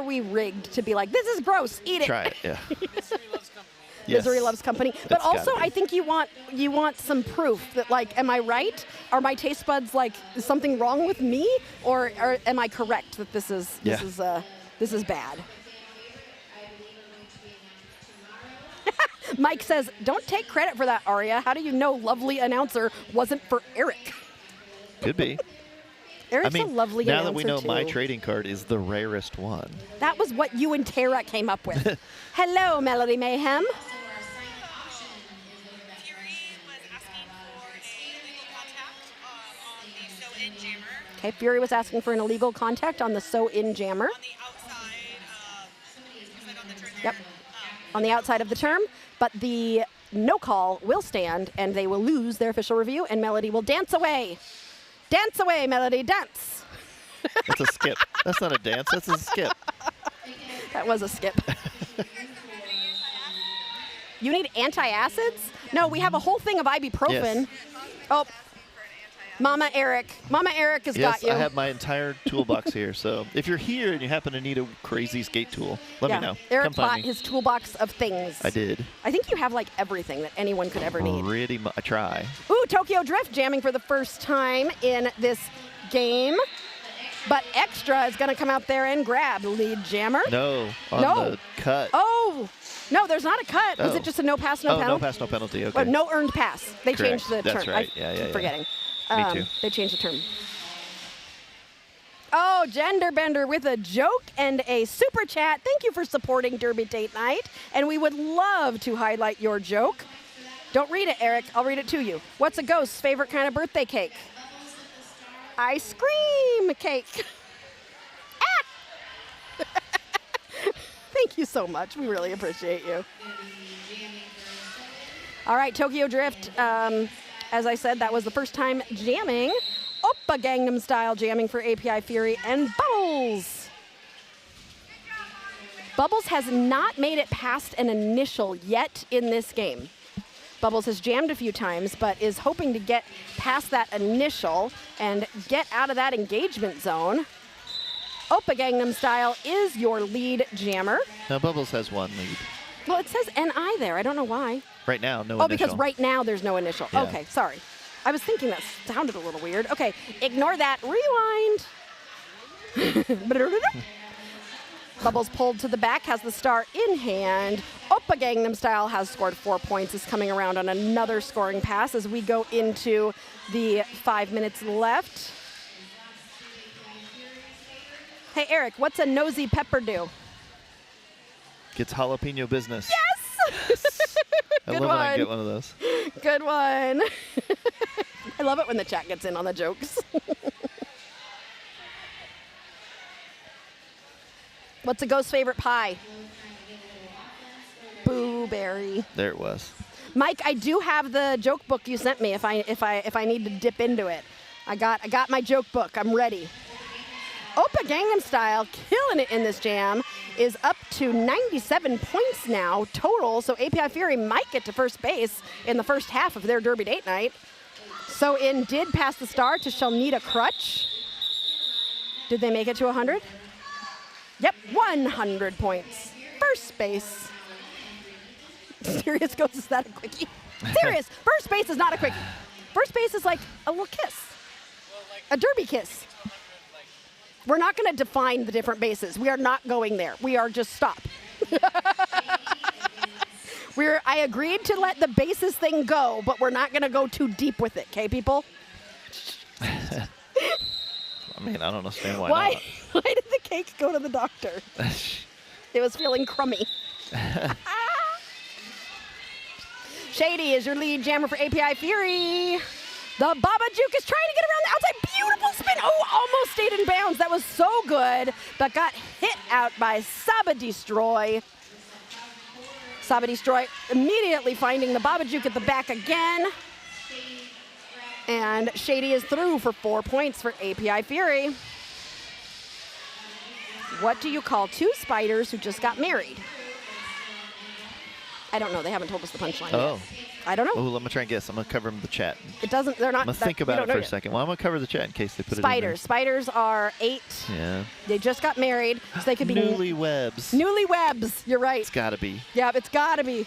A: we rigged to be like, this is gross, eat it?
B: Try it, yeah.
A: Misery loves company. But
B: That's
A: also,
B: gotta be.
A: I think you want some proof that, like, am I right? Are my taste buds, like, is something wrong with me? Or am I correct that this is bad? Mike says, don't take credit for that, Aria. How do you know lovely announcer wasn't for Eric?
B: Could be.
A: Eric's
B: I mean,
A: a lovely
B: now
A: announcer,
B: that we know
A: too.
B: my trading card is the rarest one.
A: That was what you and Tara came up with. Hello, Melody Mayhem. Okay, Fury was asking for an illegal contact on the SoIN jammer. Yep, on the outside of the term, but the no call will stand, and they will lose their official review, and Melody will dance away. Dance away, Melody, dance.
B: That's a skip. That's not a dance. That's a skip.
A: That was a skip. You need antacids? No, we have a whole thing of ibuprofen.
B: Yes.
A: Oh, Mama Eric has got you.
B: Yes, I have my entire toolbox here. So if you're here and you happen to need a crazy skate tool, let me know.
A: Eric bought his toolbox of things.
B: I did.
A: I think you have like everything that anyone could ever need.
B: Pretty much. I try.
A: Ooh, Tokyo Drift jamming for the first time in this game. But Extra is going to come out there and grab lead jammer.
B: No, on the cut.
A: Oh, no, there's not a cut. Was it just a no pass, no penalty?
B: No pass, no penalty. Okay.
A: Or no earned pass. They changed the term.
B: That's right. I keep
A: forgetting.
B: Me too.
A: They changed the term. Oh, Gender Bender with a joke and a super chat. Thank you for supporting Derby Date Night. And we would love to highlight your joke. Don't read it, Eric. I'll read it to you. What's a ghost's favorite kind of birthday cake? Ice cream cake. Ah! Thank you so much. We really appreciate you. All right, Tokyo Drift. As I said, that was the first time jamming. Oppa Gangnam Style jamming for API Fury and Bubbles. Bubbles has not made it past an initial yet in this game. Bubbles has jammed a few times, but is hoping to get past that initial and get out of that engagement zone. Oppa Gangnam Style is your lead jammer.
B: Now Bubbles has one lead.
A: Well, it says NI there. I don't know why.
B: Right now, no initial.
A: Oh, because right now there's no initial.
B: Yeah.
A: Okay, sorry. I was thinking that sounded a little weird. Okay, ignore that. Rewind. Bubbles pulled to the back, has the star in hand. Oppa Gangnam Style has scored 4 points, is coming around on another scoring pass as we go into the 5 minutes left. Hey, Eric, what's a nosy pepper do?
B: Gets jalapeno business.
A: Yes!
B: I love when I get one of those.
A: Good one. I love it when the chat gets in on the jokes. What's a ghost's favorite pie? Boo berry.
B: There it was.
A: Mike, I do have the joke book you sent me if I need to dip into it. I got my joke book. I'm ready. Oppa Gangnam Style, killing it in this jam, is up to 97 points now total, so API Fury might get to first base in the first half of their Derby Date Night. SoIN did pass the star to Shalnita Crutch. Did they make it to 100? Yep, 100 points. First base. Serious goes, is that a quickie? Serious, first base is not a quickie. First base is like a little kiss. A derby kiss. We're not going to define the different bases. We are not going there. We are just stop. I agreed to let the bases thing go, but we're not going to go too deep with it, okay, people?
B: I mean, I don't understand why not.
A: Why did the cake go to the doctor? It was feeling crummy. Shady is your lead jammer for API Fury. The Baba Juke is trying to get around the outside. Beautiful spin. Oh, almost stayed in bounds. That was so good, but got hit out by Saba Destroy. Saba Destroy immediately finding the Baba Juke at the back again. And Shady is through for 4 points for API Fury. What do you call two spiders who just got married? I don't know. They haven't told us the punchline yet. I don't know.
B: Oh, let me try and guess. I'm going to cover them the chat.
A: It doesn't, they're not.
B: I'm going to think about it for a second. Well, I'm going to cover the chat in case they put it in there.
A: Spiders are 8.
B: Yeah.
A: They just got married, so they could be
B: newlyweds.
A: Newlyweds. You're right.
B: It's got to be.
A: Yeah, it's got to be.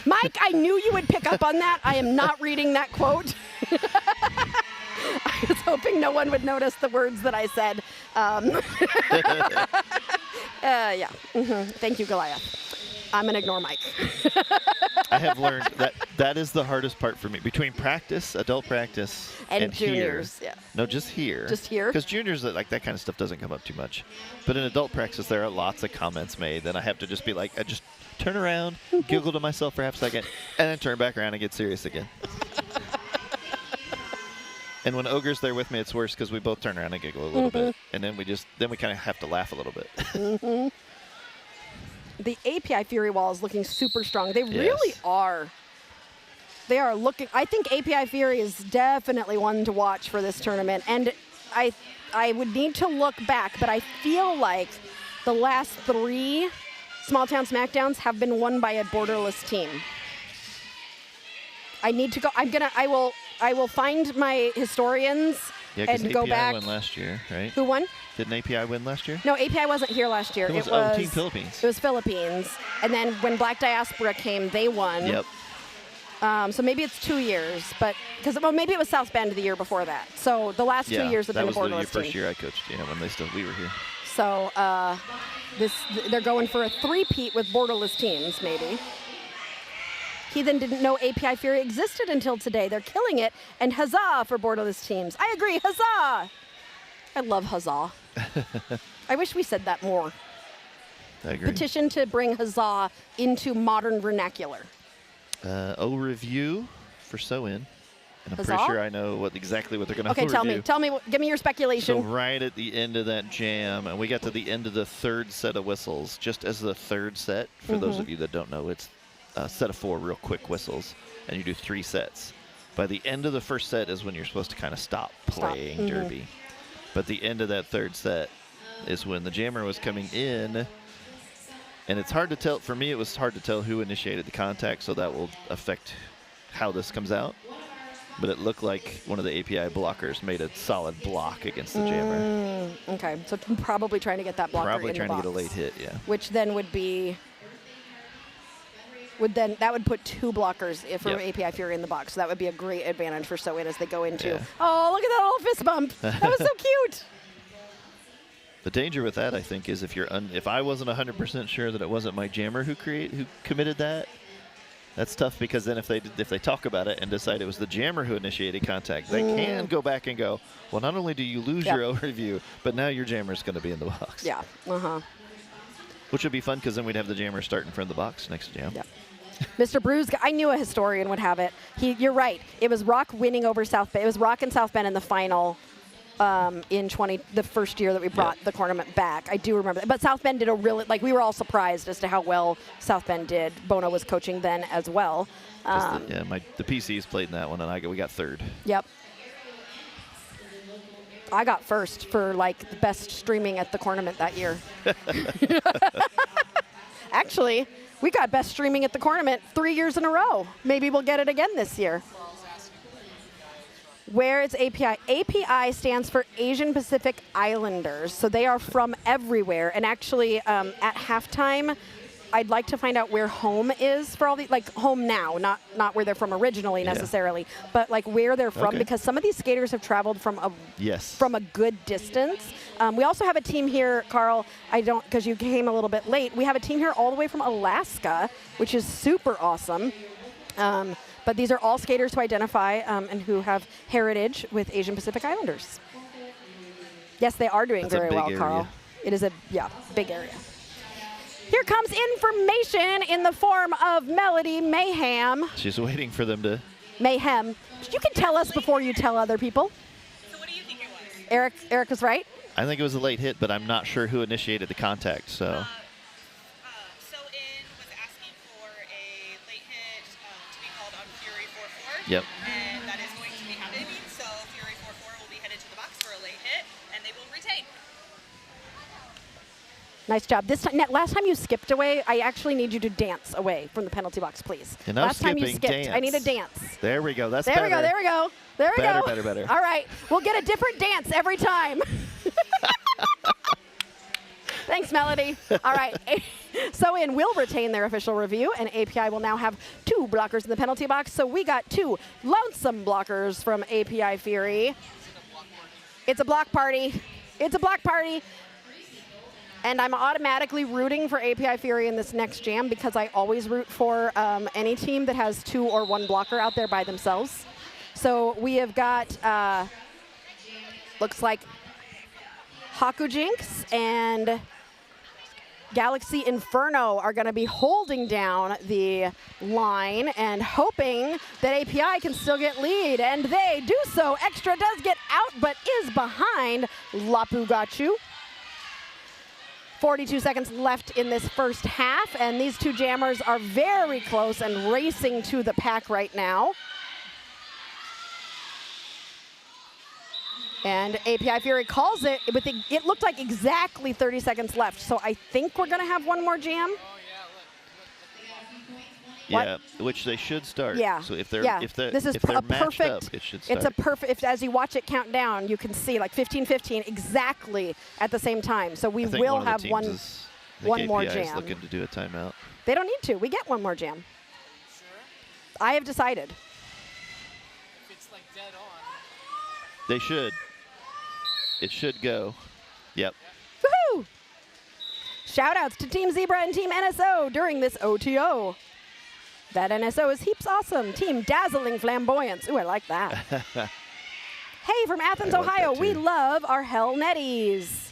A: Mike, I knew you would pick up on that. I am not reading that quote. I was hoping no one would notice the words that I said. Yeah. Thank you, Goliath. I'm going to ignore Mike.
B: I have learned that is the hardest part for me. Between practice, adult practice, and
A: juniors.
B: Here.
A: Yeah.
B: No, just here.
A: Just here?
B: Because juniors, like that kind of stuff doesn't come up too much. But in adult practice, there are lots of comments made. Then I have to just be like, I just turn around, giggle to myself for half a second, and then turn back around and get serious again. And when Ogre's there with me, it's worse because we both turn around and giggle a little bit. And then we kind of have to laugh a little bit.
A: The API Fury wall is looking super strong. They really are. They are looking. I think API Fury is definitely one to watch for this tournament. And I would need to look back, but I feel like the last 3 Smalltown Smackdowns have been won by a borderless team. I need to go. I will find my historians and go back.
B: API won last year, right?
A: Who won?
B: Didn't API win last year?
A: No, API wasn't here last year.
B: It was Team Philippines.
A: It was Philippines. And then when Black Diaspora came, they won.
B: Yep.
A: So maybe it's 2 years, but because maybe it was South Bend the year before that. So the last 2 years have been a borderless team.
B: That was the first year I coached. Yeah, when we were here.
A: So they're going for a three-peat with borderless teams, maybe. Heathen didn't know API Fury existed until today. They're killing it, and huzzah for borderless teams. I agree, huzzah! I love huzzah. I wish we said that more.
B: I agree.
A: Petition to bring huzzah into modern vernacular.
B: Review for SoIN. And I'm
A: huzzah?
B: pretty sure I know exactly what they're going to
A: Okay, tell me, give me your speculation.
B: So right at the end of that jam, and we got to the end of the third set of whistles, just as the third set, for those of you that don't know, it's a set of 4 real quick whistles, and you do 3 sets. By the end of the first set is when you're supposed to kind of stop playing derby. But the end of that third set is when the jammer was coming in, and it's hard to tell. For me, it was hard to tell who initiated the contact, so that will affect how this comes out. But it looked like one of the API blockers made a solid block against the jammer.
A: Okay, so probably trying to get that blocker
B: Probably
A: in
B: trying
A: the
B: to
A: box,
B: get a late hit, yeah.
A: Which then would be... that would put 2 blockers for API Fury in the box. So that would be a great advantage for SoIN as they go into.
B: Yeah.
A: Oh, look at that little fist bump! That was so cute.
B: The danger with that, I think, is if I wasn't 100% sure that it wasn't my jammer who committed that, that's tough, because then if they talk about it and decide it was the jammer who initiated contact, they can go back and go, well, not only do you lose your overview, but now your jammer's going to be in the box.
A: Yeah.
B: Which would be fun, because then we'd have the jammer start in front of the box next jam.
A: Yeah. Mr. Bruce, I knew a historian would have it. You're right. It was Rock winning over South Bend. It was Rock and South Bend in the final in the first year that we brought the Cornament back. I do remember that. But South Bend did we were all surprised as to how well South Bend did. Bono was coaching then as well.
B: The PCs played in that one, and we got 3rd.
A: Yep. I got 1st for the best streaming at the Cornament that year. Actually, we got best streaming at the Cornament 3 years in a row. Maybe we'll get it again this year. Where is API? API stands for Asian Pacific Islanders. So they are from everywhere. And actually, at halftime, I'd like to find out where home is for all these, home now, not where they're from originally necessarily, but where they're from, because some of these skaters have traveled from a good distance. We also have a team here, Carl, because you came a little bit late, we have a team here all the way from Alaska, which is super awesome. But these are all skaters who identify and who have heritage with Asian Pacific Islanders. Yes, they are doing very well, Carl. It is a big area. Here comes information in the form of Melody Mayhem.
B: She's waiting for them to...
A: Mayhem. You can tell us before you tell other people.
C: So what do you think it was?
A: Eric was right?
B: I think it was a late hit, but I'm not sure who initiated the contact, so...
C: SoIN was asking for a late hit to be called on Fury 4-4.
B: Yep.
C: And that is going to be happening, so Fury 4-4 will be headed to the box for a late hit, and they will retain.
A: Nice job. Last time you skipped away, I actually need you to dance away from the penalty box, please.
B: Enough
A: last time you skipped,
B: dance.
A: I need a dance.
B: There we go. That's
A: there
B: better.
A: There we go. There we go.
B: Better.
A: All right. We'll get a different dance every time. Thanks, Melody. All right. SoIN will retain their official review, and API will now have 2 blockers in the penalty box. So we got 2 lonesome blockers from API Fury. It's a block party. It's a block party. And I'm automatically rooting for API Fury in this next jam, because I always root for any team that has 2 or 1 blocker out there by themselves. So we have got, looks like Hakujinx and Galaxy Inferno are going to be holding down the line and hoping that API can still get lead. And they do so. Extra does get out, but is behind Lapu Gachu. 42 seconds left in this first half, and these 2 jammers are very close and racing to the pack right now. And API Fury calls it. It looked like exactly 30 seconds left, so I think we're going to have one more jam.
B: Yeah, which they should start.
A: Yeah.
B: So if they're
A: this is
B: if they're
A: a
B: matched
A: perfect.
B: up, it should start.
A: It's a perfect. As you watch it count down, you can see like 15-15 exactly at the same time. So we will have one more
B: API is
A: jam.
B: looking to do a timeout.
A: They don't need to. We get one more jam.
D: Sure.
A: I have decided.
D: If it's like dead on.
B: They should. It should go. Yep.
A: Woohoo! Shout outs to Team Zebra and Team NSO during this OTO. That NSO is heaps awesome. Team Dazzling Flamboyance. Ooh, I like that. Hey, from Athens,
B: I like
A: Ohio,
B: that
A: we
B: too.
A: love our Hell Netties.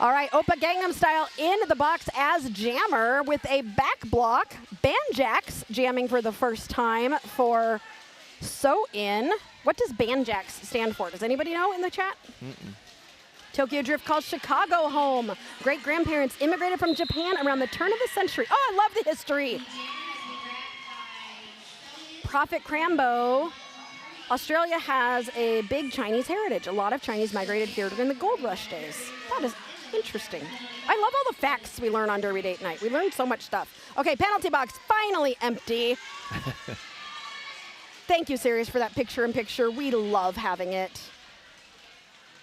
A: All right, Oppa Gangnam Style in the box as jammer with a back block. Banjax jamming for the first time for SoIN. What does Banjax stand for? Does anybody know in the chat? Tokyo Drift calls Chicago home. Great-grandparents immigrated from Japan around the turn of the century. Oh, I love the history. Prophet Crambo. Australia has a big Chinese heritage. A lot of Chinese migrated here during the gold rush days. That is interesting. I love all the facts we learn on Derby Date Night. We learned so much stuff. Okay, penalty box finally empty. Thank you, Sirius, for that picture-in-picture. We love having it.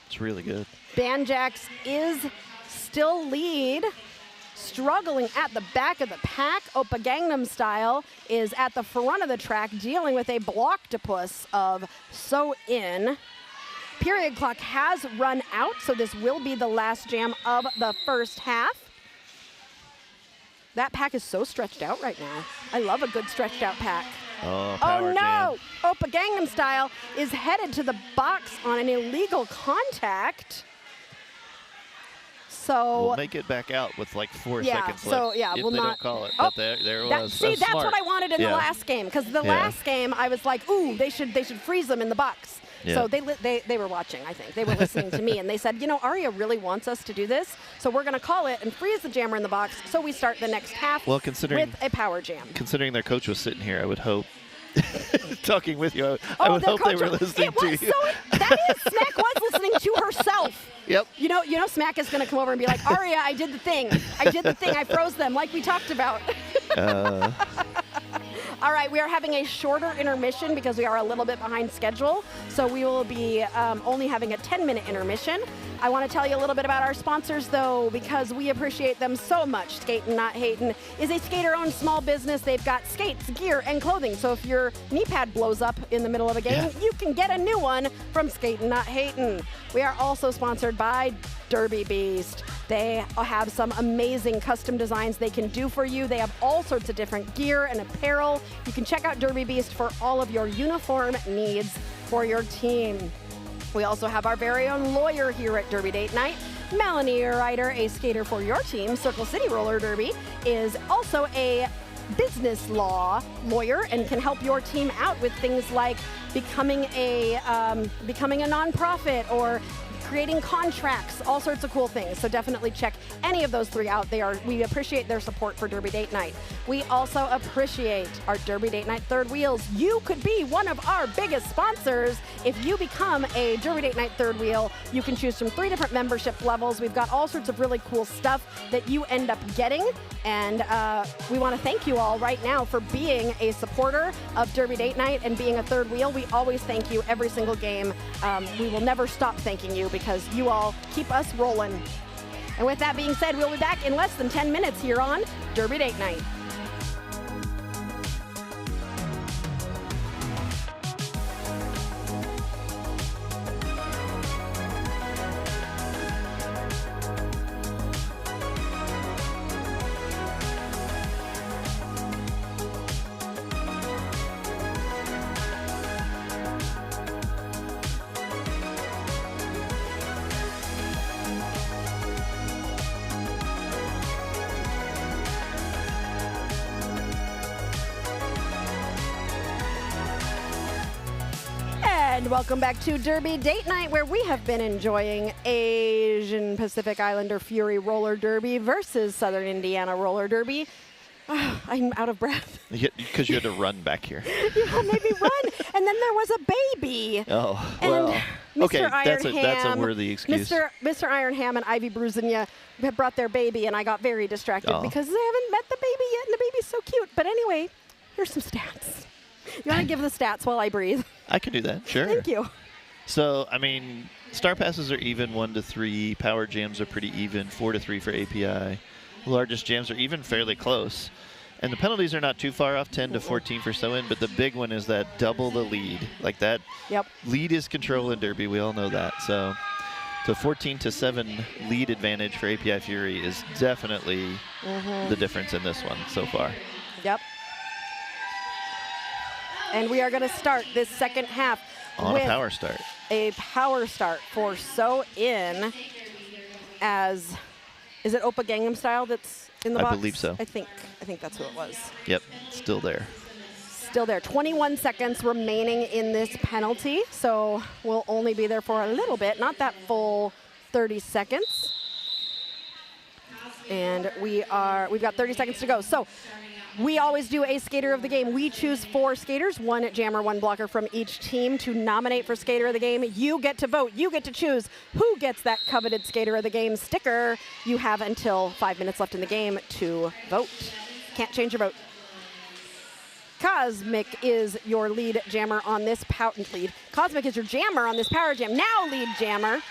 B: It's really good.
A: Banjax is still lead, struggling at the back of the pack. Oppa Gangnam Style is at the front of the track, dealing with a blocktopus of SoIN. Period clock has run out, so this will be the last jam of the first half. That pack is so stretched out right now. I love a good stretched out pack.
B: Oh, power
A: no!
B: jam.
A: Oppa Gangnam Style is headed to the box on an illegal contact. So
B: We'll make it back out with like 4
A: yeah,
B: seconds
A: so
B: left.
A: yeah,
B: if
A: we'll
B: they
A: not.
B: don't call it.
A: Oh,
B: But there it
A: that,
B: was.
A: see, that's
B: smart.
A: what I wanted in the
B: Yeah.
A: last game, because the
B: Yeah.
A: last game I was like, ooh, they should freeze them in the box.
B: Yeah.
A: So they were watching, I think. They were listening to me, and they said, you know, Aria really wants us to do this, so we're going to call it and freeze the jammer in the box, so we start the next half
B: Well, considering
A: with a power jam.
B: Considering their coach was sitting here, I would hope. Talking with you, I
A: Oh,
B: would
A: their
B: hope they
A: coach
B: were
A: was-
B: listening
A: it
B: to
A: was
B: you.
A: that is, Smack was listening to herself.
B: Yep.
A: You know, Smack is going to come over and be like, Aria, I did the thing. I froze them like we talked about. All right, we are having a shorter intermission because we are a little bit behind schedule. So we will be only having a 10-minute intermission. I want to tell you a little bit about our sponsors, though, because we appreciate them so much. Skatin Not Hatin is a skater-owned small business. They've got skates, gear, and clothing. So if your knee pad blows up in the middle of a game, you can get a new one from Skatin Not Hatin. We are also sponsored by Derby Beast. They have some amazing custom designs they can do for you. They have all sorts of different gear and apparel. You can check out Derby Beast for all of your uniform needs for your team. We also have our very own lawyer here at Derby Date Night. Melanie Ryder, a skater for your team. Circle City Roller Derby is also a business law lawyer and can help your team out with things like becoming a nonprofit or creating contracts, all sorts of cool things. So definitely check any of those three out. We appreciate their support for Derby Date Night. We also appreciate our Derby Date Night third wheels. You could be one of our biggest sponsors if you become a Derby Date Night third wheel. You can choose from 3 different membership levels. We've got all sorts of really cool stuff that you end up getting. And we want to thank you all right now for being a supporter of Derby Date Night and being a third wheel. We always thank you every single game. We will never stop thanking you because you all keep us rolling. And with that being said, we'll be back in less than 10 minutes here on Derby Date Night. And welcome back to Derby Date Night, where we have been enjoying Asian Pacific Islander Fury Roller Derby versus Southern Indiana Roller Derby. I'm out of breath.
B: Because you had to run back here.
A: Yeah, maybe run. And then there was a baby.
B: Oh,
A: And
B: well.
A: Mr.
B: Okay, that's a
A: Ironham,
B: worthy excuse.
A: Mr. Ironham and Ivy Brusinia have brought their baby, and I got very distracted
B: Oh.
A: because they haven't met the baby yet, and the baby's is so cute. But anyway, here's some stats. You want to give the stats while I breathe?
B: I can do that, sure.
A: Thank you.
B: So, I mean, star passes are even 1-3. Power jams are pretty even, 4-3 for API. Largest jams are even fairly close. And the penalties are not too far off, 10-14 for SoIN, but the big one is that double the lead. Like that lead is control in Derby. We all know that. So the 14-7 lead advantage for API Fury is definitely the difference in this one so far.
A: Yep. And we are going to start this second half
B: on
A: with
B: a power start.
A: A power start for SoIN as, is it Oppa Gangnam Style that's in the box?
B: I believe so.
A: I think that's who it was.
B: Yep, still there.
A: Still there. 21 seconds remaining in this penalty, so we'll only be there for a little bit, not that full 30 seconds. And we've got 30 seconds to go. So we always do a skater of the game. We choose 4 skaters, 1 jammer, 1 blocker from each team to nominate for skater of the game. You get to vote. You get to choose who gets that coveted skater of the game sticker. You have until 5 minutes left in the game to vote. Can't change your vote. Cosmic is your lead jammer on this Cosmic is your jammer on this power jam. Now lead jammer.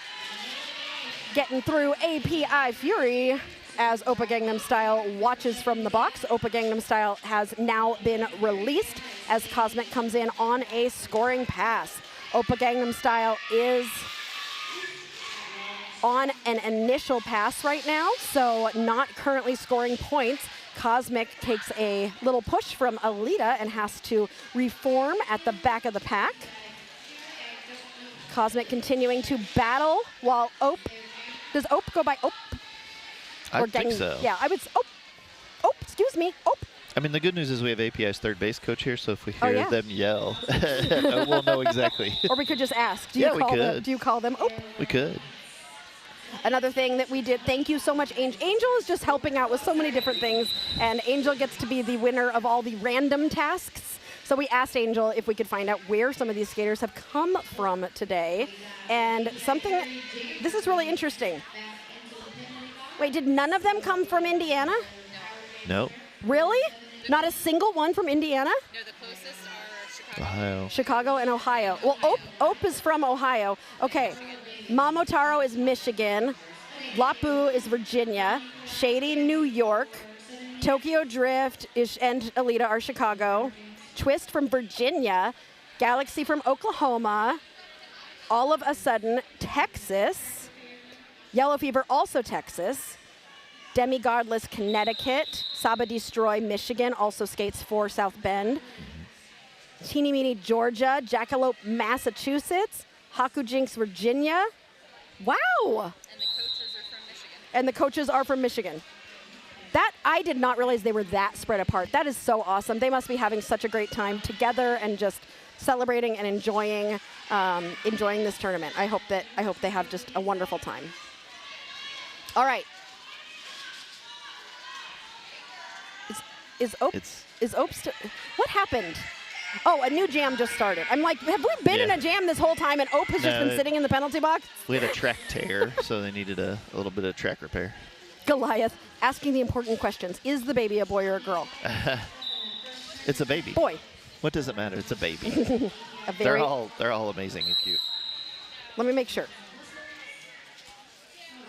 A: Getting through API Fury as Oppa Gangnam Style watches from the box. Oppa Gangnam Style has now been released as Cosmic comes in on a scoring pass. Oppa Gangnam Style is on an initial pass right now, so not currently scoring points. Cosmic takes a little push from Alita and has to reform at the back of the pack. Cosmic continuing to battle while does Ope go by Ope?
B: I think so.
A: Yeah, I would. Excuse me.
B: I mean, the good news is we have API's third base coach here, so if we hear them yell, we'll know exactly.
A: Or we could just ask. Do you call them Ope?
B: We could.
A: Another thing that we did, thank you so much, Angel. Angel is just helping out with so many different things, and Angel gets to be the winner of all the random tasks. So we asked Angel if we could find out where some of these skaters have come from today. And this is really interesting. Wait, did none of them come from Indiana?
B: No.
A: Really? Not a single one from Indiana?
C: No, the closest are Chicago.
B: Ohio.
A: Chicago and Ohio. Well, Ope is from Ohio. Okay. Momotaro is Michigan. Lapu is Virginia. Shady, New York. Tokyo Drift and Alita are Chicago. Twist from Virginia. Galaxy from Oklahoma. All of a sudden, Texas. Yellow Fever, also Texas. Demigodless, Connecticut. Saba Destroy, Michigan, also skates for South Bend. Teeny Meeny, Georgia. Jackalope, Massachusetts. Haku Jinx, Virginia. Wow! And the coaches are from Michigan. That, I did not realize they were that spread apart. That is so awesome. They must be having such a great time together and just celebrating and enjoying this tournament. I hope they have just a wonderful time. All right. Is Ope what happened? Oh, a new jam just started. I'm like, have we been in a jam this whole time and Ope has just been sitting in the penalty box?
B: We had a track tear, so they needed a little bit of track repair.
A: Goliath, asking the important questions. Is the baby a boy or a girl?
B: It's a baby.
A: Boy.
B: What does it matter? It's a baby. They're all amazing and cute.
A: Let me make sure.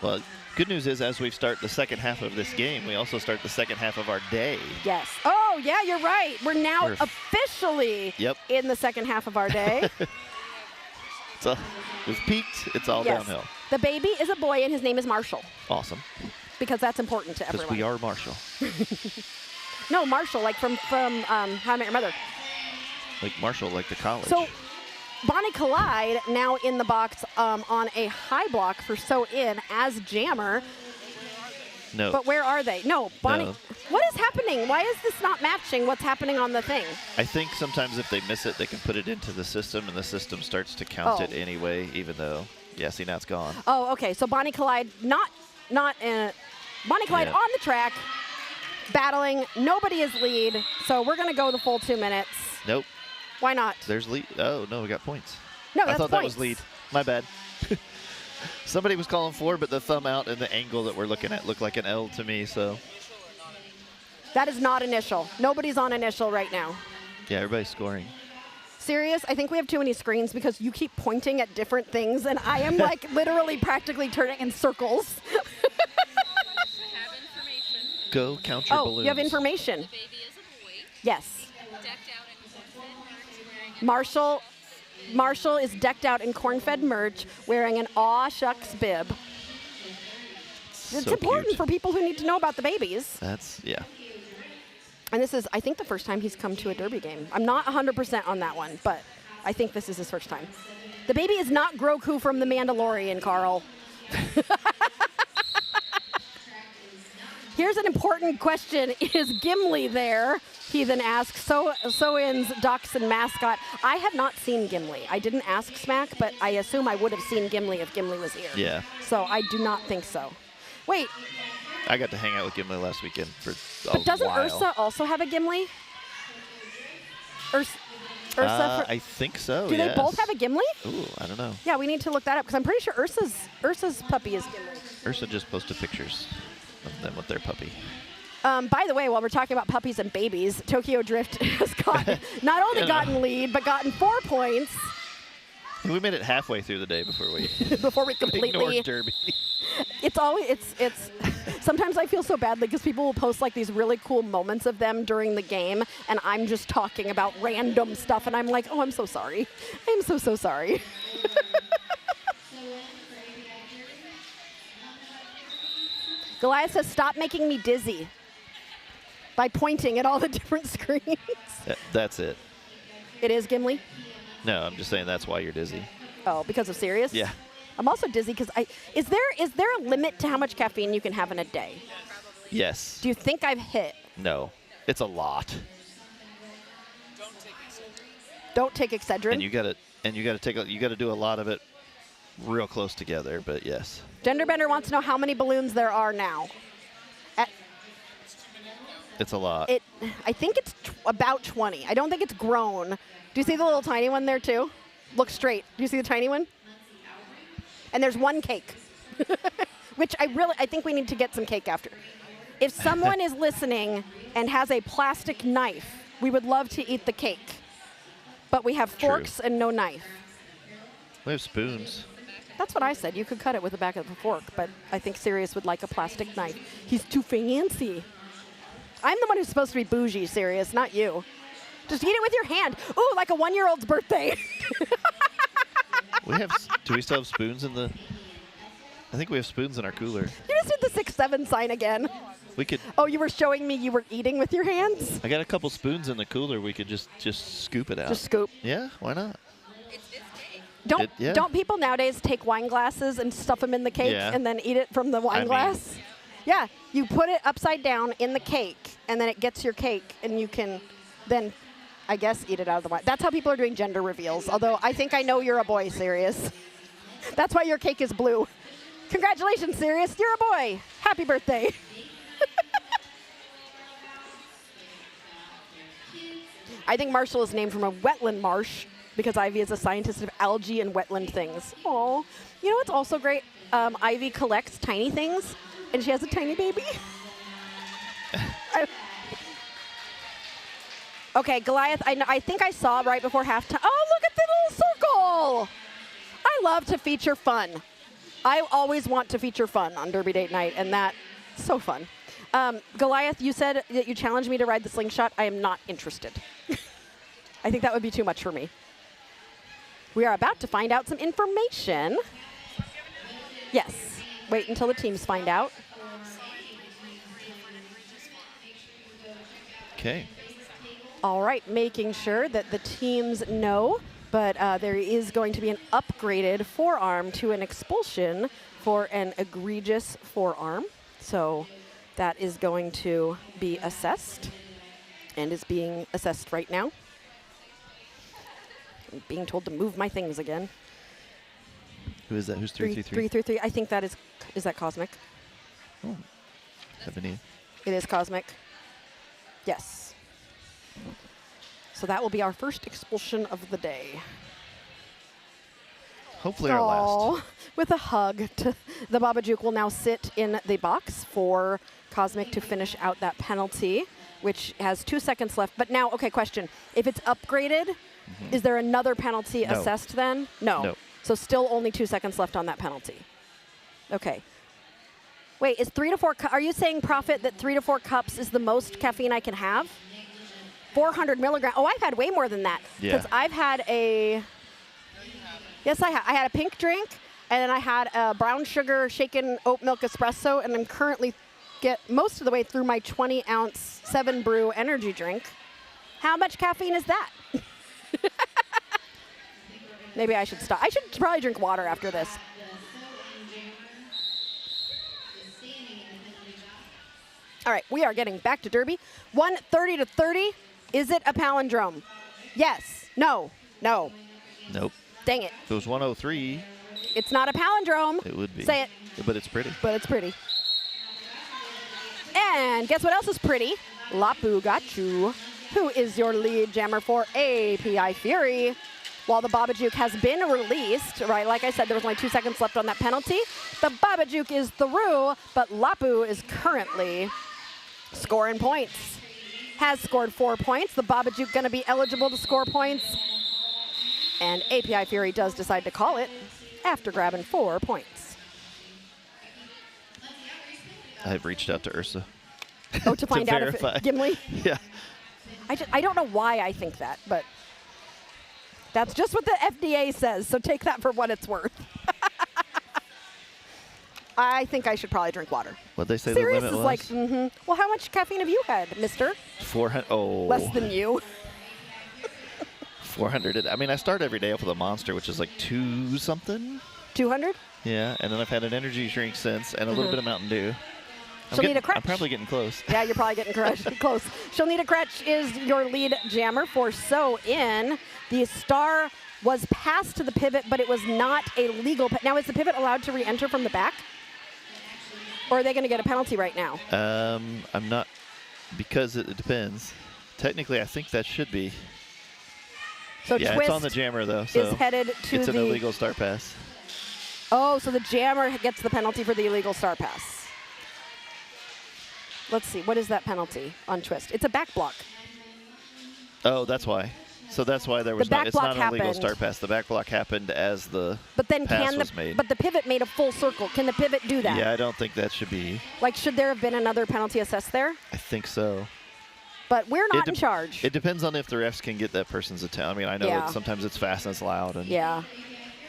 B: Well, good news is as we start the second half of this game, we also start the second half of our day.
A: Yes. Oh, yeah, you're right. We're now officially in the second half of our day.
B: We've peaked. It's all downhill.
A: The baby is a boy, and his name is Marshall.
B: Awesome.
A: Because that's important to everyone.
B: Because we are Marshall.
A: No, Marshall, like from How I Met Your Mother.
B: Like Marshall, like the college.
A: So Bonnie Collide now in the box on a high block for SoIN as jammer.
B: No.
A: But where are they? No, Bonnie. No. What is happening? Why is this not matching what's happening on the thing?
B: I think sometimes if they miss it, they can put it into the system, and the system starts to count it anyway, even though, see, now it's gone.
A: Oh, okay. So Bonnie Collide, Bonnie Collide on the track, battling. Nobody is lead, so we're going to go the full 2 minutes.
B: Nope.
A: Why not?
B: There's lead. Oh, no, we got points.
A: No, that's
B: I thought
A: points.
B: That was lead. My bad. Somebody was calling 4, but the thumb out and the angle that we're looking at looked like an L to me, so.
A: That is not initial. Nobody's on initial right now.
B: Yeah, everybody's scoring.
A: Serious, I think we have too many screens because you keep pointing at different things, and I am like literally practically turning in circles.
C: I have information.
B: Go count your balloons.
A: You have information.
C: The baby is a boy.
A: Yes.
C: Decked out in corn-fed merch, wearing
A: Marshall is decked out in corn-fed merch, wearing an aw shucks bib. It's
B: So
A: important
B: cute.
A: for people who need to know about the babies.
B: That's, yeah.
A: And this is, I think, the first time he's come to a Derby game. I'm not 100% on that one, but I think this is his first time. The baby is not Grogu from The Mandalorian, Carl. Here's an important question. Is Gimli there? He then asks. SoIN's Dachshund mascot. I have not seen Gimli. I didn't ask Smack, but I assume I would have seen Gimli if Gimli was here.
B: Yeah.
A: So I do not think so. Wait,
B: I got to hang out with Gimli last weekend for a
A: but doesn't
B: while.
A: Ursa also have a Gimli? Ursa,
B: I think so,
A: do they
B: yes.
A: both have a Gimli?
B: Ooh, I don't know.
A: Yeah, we need to look that up because I'm pretty sure Ursa's puppy is Gimli.
B: Ursa just posted pictures of them with their puppy.
A: By the way, while we're talking about puppies and babies, Tokyo Drift has not only gotten lead, but gotten 4 points
B: We made it halfway through the day before we
A: before we completely.
B: ignored Derby.
A: It's always it's. Sometimes I feel so badly because people will post like these really cool moments of them during the game, and I'm just talking about random stuff, and I'm like, oh, I'm so sorry. I'm so sorry. Goliath says, stop making me dizzy by pointing at all the different screens.
B: That's it.
A: It is Gimli?
B: No, I'm just saying that's why you're dizzy.
A: Oh, because of Sirius?
B: Yeah.
A: I'm also dizzy because is there a limit to how much caffeine you can have in a day?
B: Yes.
A: Do you think I've hit?
B: No. It's a lot.
A: Don't take Excedrin.
B: And you gotta do a lot of it real close together, but yes.
A: Genderbender wants to know how many balloons there are now.
B: It's a lot.
A: I think it's about 20. I don't think it's grown. Do you see the little tiny one there too? Look straight. Do you see the tiny one? And there's one cake, which I think we need to get some cake after. If someone is listening and has a plastic knife, we would love to eat the cake. But we have forks and no knife.
B: We have spoons.
A: That's what I said. You could cut it with the back of a fork, but I think Sirius would like a plastic knife. He's too fancy. I'm the one who's supposed to be bougie, Sirius, not you. Just eat it with your hand. Ooh, like a 1-year-old's birthday.
B: Do we still have spoons in the? I think we have spoons in our cooler.
A: You just did the 6-7 sign again.
B: We could.
A: Oh, you were showing me you were eating with your hands?
B: I got a couple spoons in the cooler. We could just scoop it out.
A: Just scoop.
B: Yeah, why not?
C: It's cake.
A: Don't people nowadays take wine glasses and stuff them in the cake and then eat it from the wine glass? Yeah, you put it upside down in the cake, and then it gets your cake, and you can then, I guess, eat it out of the wine. That's how people are doing gender reveals, although I think I know you're a boy, Sirius. That's why your cake is blue. Congratulations, Sirius. You're a boy. Happy birthday. I think Marshall is named from a wetland marsh because Ivy is a scientist of algae and wetland things. Oh, you know what's also great? Ivy collects tiny things, and she has a tiny baby. Okay, Goliath, I think I saw right before halftime. Oh, look at the little circle. I love to feature fun. I always want to feature fun on Derby Date Night, and that's so fun. Goliath, you said that you challenged me to ride the slingshot. I am not interested. I think that would be too much for me. We are about to find out some information. Yes. Wait until the teams find out.
B: Okay.
A: All right, making sure that the teams know, but there is going to be an upgraded forearm to an expulsion for an egregious forearm. So that is going to be assessed and is being assessed right now. I'm being told to move my things again.
B: Who is that? Who's 333?
A: 333. I think that is that Cosmic?
B: Oh, Ebony.
A: It is Cosmic. Yes. So that will be our first expulsion of the day.
B: Hopefully our last.
A: With a hug. The Babajuk will now sit in the box for Cosmic to finish out that penalty. which has 2 seconds left. But now, okay, question. If it's upgraded, is there another penalty assessed then? No.
B: No.
A: So still only 2 seconds left on that penalty. Okay. Wait, is 3 to 4 are you saying, Prophet, that 3 to 4 cups is the most caffeine I can have? 400 milligrams. Oh, I've had way more than that.
B: Yeah.
A: Because I've had a, yes, I had a pink drink, and then I had a brown sugar shaken oat milk espresso, and I'm currently get most of the way through my 20-ounce 7 Brew energy drink. How much caffeine is that? Maybe I should stop. I should probably drink water after this. All right, we are getting back to Derby. 130 to 30. Is it a palindrome? Yes. No. No.
B: Nope.
A: Dang it.
B: If it was 103,
A: It's not a palindrome.
B: it would be.
A: Say it.
B: But it's pretty.
A: But it's pretty. And guess what else is pretty? Lapu got you. Who is your lead jammer for API Fury? While the Babajuke has been released, right, like I said, there was only 2 seconds left on that penalty. The Babajuke is through, but Lapu is currently scoring points. Has scored 4 points. The Babajuke going to be eligible to score points. And API Fury does decide to call it after grabbing 4 points.
B: I've reached out to Ursa.
A: Oh, to find out
B: verify.
A: if Gimli?
B: Yeah.
A: I don't know why I think that, but that's just what the FDA says, so take that for what it's worth. I think I should probably drink water.
B: What'd they say
A: Sirius
B: the limit
A: is
B: was?
A: like, well, how much caffeine have you had, mister?
B: 400. Oh.
A: Less than you.
B: 400. I mean, I start every day off with a Monster, which is like 2 something.
A: 200?
B: Yeah, and then I've had an energy drink since, and a little bit of Mountain Dew.
A: She'll need a crutch.
B: I'm probably getting close.
A: Yeah, you're probably getting close. She'll need a crutch is your lead jammer for SoIN. The star was passed to the pivot, but it was not a legal. Now, is the pivot allowed to re-enter from the back? Or are they going to get a penalty right now?
B: I'm not, because it depends. Technically, I think that should be.
A: So
B: Yeah,
A: Twist
B: it's on the jammer, though. So
A: is headed to
B: it's
A: the.
B: an illegal start pass.
A: Oh, so the jammer gets the penalty for the illegal star pass. Let's see. What is that penalty on Twist? It's a back block.
B: Oh, that's why. So that's why there was
A: back
B: it's
A: block
B: not an illegal
A: happened.
B: start pass. The back block happened as the
A: But then
B: pass was made.
A: but the pivot made a full circle. Can the pivot do that?
B: Yeah, I don't think that should be.
A: Like, should there have been another penalty assessed there?
B: I think so.
A: But we're not in charge.
B: It depends on if the refs can get that person's attention. I mean, I know
A: Yeah.
B: that sometimes it's fast and it's loud. And
A: Yeah.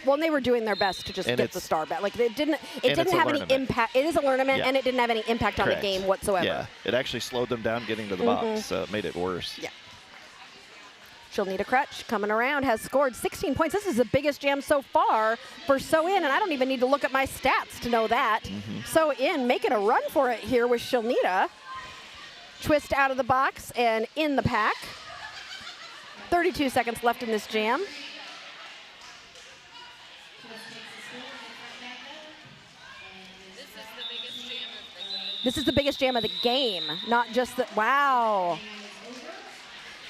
A: Well, and they were doing their best to just
B: And
A: get
B: it's-
A: the star back. Like, it didn't
B: it's a
A: have any
B: tournament.
A: impact. It is a tournament,
B: Yeah.
A: and it didn't have any impact on the
B: Correct.
A: game whatsoever.
B: Yeah, it actually slowed them down getting to the box, so it made it worse.
A: Yeah. She'll need a crutch. Coming around, has scored 16 points. This is the biggest jam so far for SoIN, and I don't even need to look at my stats to know that. SoIN making a run for it here with Shilnita. Twist out of the box and in the pack. 32 seconds left in this jam. This is the biggest jam of the game, not just the, wow.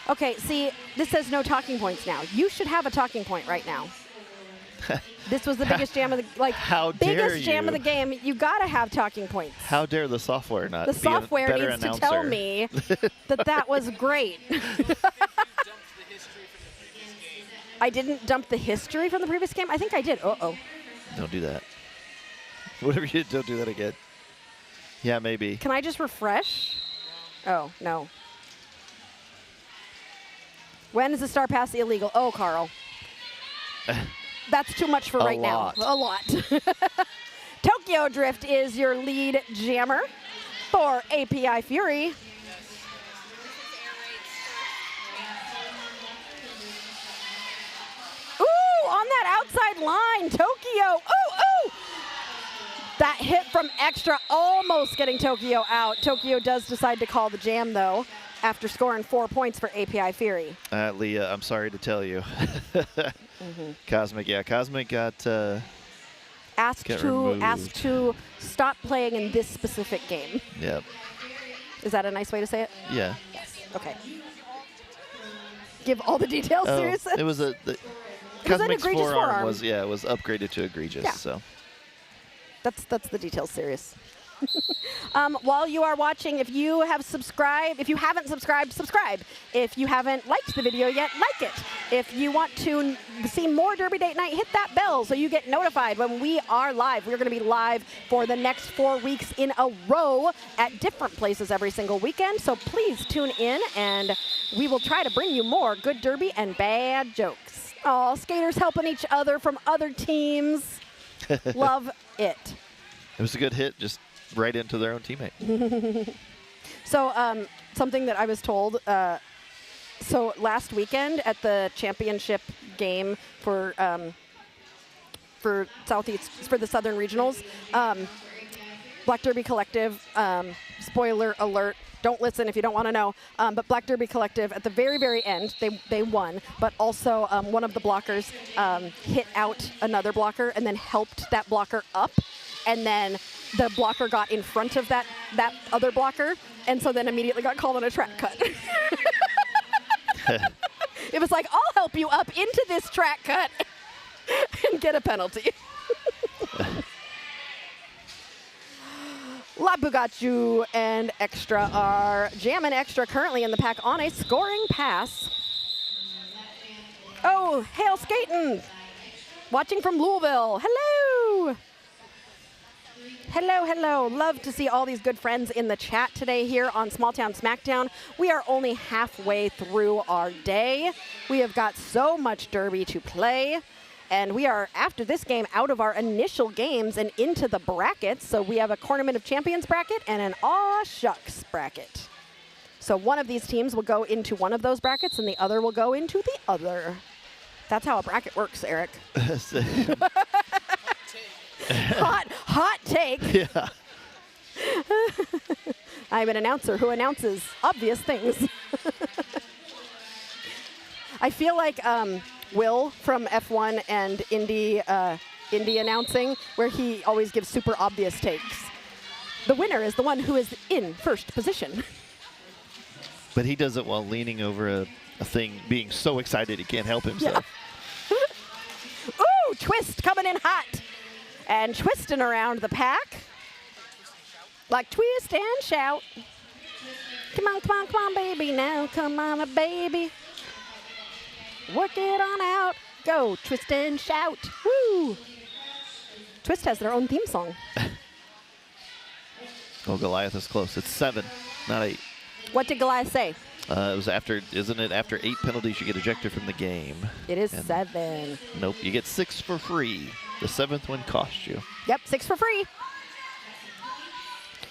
A: Okay, see, this says no talking points now. You should have a talking point right now. This was the biggest jam of the, like,
B: How dare
A: biggest jam
B: you.
A: of the game. You gotta have talking points.
B: How dare the software not
A: The
B: be a
A: software
B: better
A: needs
B: announcer?
A: to tell me that that was great. I didn't dump the history from the previous game? I think I did. Uh-oh.
B: Don't do that. Whatever you did, don't do that again. Yeah, maybe.
A: Can I just refresh? Oh, no. When is the star pass illegal? Oh, Carl. That's too much for right now. A lot. Tokyo Drift is your lead jammer for API Fury. Ooh, on that outside line, Tokyo. Ooh, ooh. That hit from extra, almost getting Tokyo out. Tokyo does decide to call the jam, though, after scoring 4 points for API Fury.
B: Leah, I'm sorry to tell you. Cosmic, yeah, Cosmic got
A: asked
B: removed.
A: to stop playing in this specific game.
B: Yep.
A: Is that a nice way to say it?
B: Yeah.
A: Yes. Okay. Give all the details,
B: Oh,
A: seriously?
B: it was
A: an
B: Cosmic's
A: egregious forearm.
B: was upgraded to egregious.
A: Yeah.
B: So
A: That's the details, serious. While you are watching, if you haven't subscribed, subscribe. If you haven't liked the video yet, like it. If you want to see more Derby Date Night, hit that bell so you get notified when we are live. We're going to be live for the next 4 weeks in a row at different places every single weekend. So please tune in, and we will try to bring you more good Derby and bad jokes. Oh, skaters helping each other from other teams. Love it.
B: It was a good hit, just right into their own teammate.
A: So something that I was told, so last weekend at the championship game for Southeast, for the Southern Regionals, Black Derby Collective, spoiler alert, don't listen if you don't want to know, but Black Derby Collective at the very, very end, they won, but also one of the blockers hit out another blocker and then helped that blocker up, and then the blocker got in front of that other blocker, and so then immediately got called on a track cut. It was like, I'll help you up into this track cut and get a penalty. La Bugatu and Extra are jamming Extra currently in the pack on a scoring pass. Oh, hail Skatin! Watching from Louisville. Hello! Hello, hello. Love to see all these good friends in the chat today here on Smalltown Smackdown. We are only halfway through our day. We have got so much Derby to play. And we are, after this game, out of our initial games and into the brackets. So we have a Cornament of Champions bracket and an Aw Shucks bracket. So one of these teams will go into one of those brackets and the other will go into the other. That's how a bracket works, Eric. Hot take.
B: Yeah.
A: I'm an announcer who announces obvious things. I feel like Will from F1 and Indy announcing, where he always gives super obvious takes. The winner is the one who is in first position.
B: But he does it while leaning over a thing, being so excited he can't help himself.
A: Yeah. Ooh, Twist coming in hot. And twisting around the pack. Like twist and shout. Come on, baby, now. Come on, baby. Work it on out. Go, twist and shout. Woo! Twist has their own theme song.
B: Oh, Goliath is close. It's 7, not 8.
A: What did Goliath say?
B: It was after, isn't it? After 8 penalties, you get ejected from the game.
A: It is
B: And
A: 7.
B: Nope, you get 6 for free. The 7th one cost you.
A: Yep, 6 for free.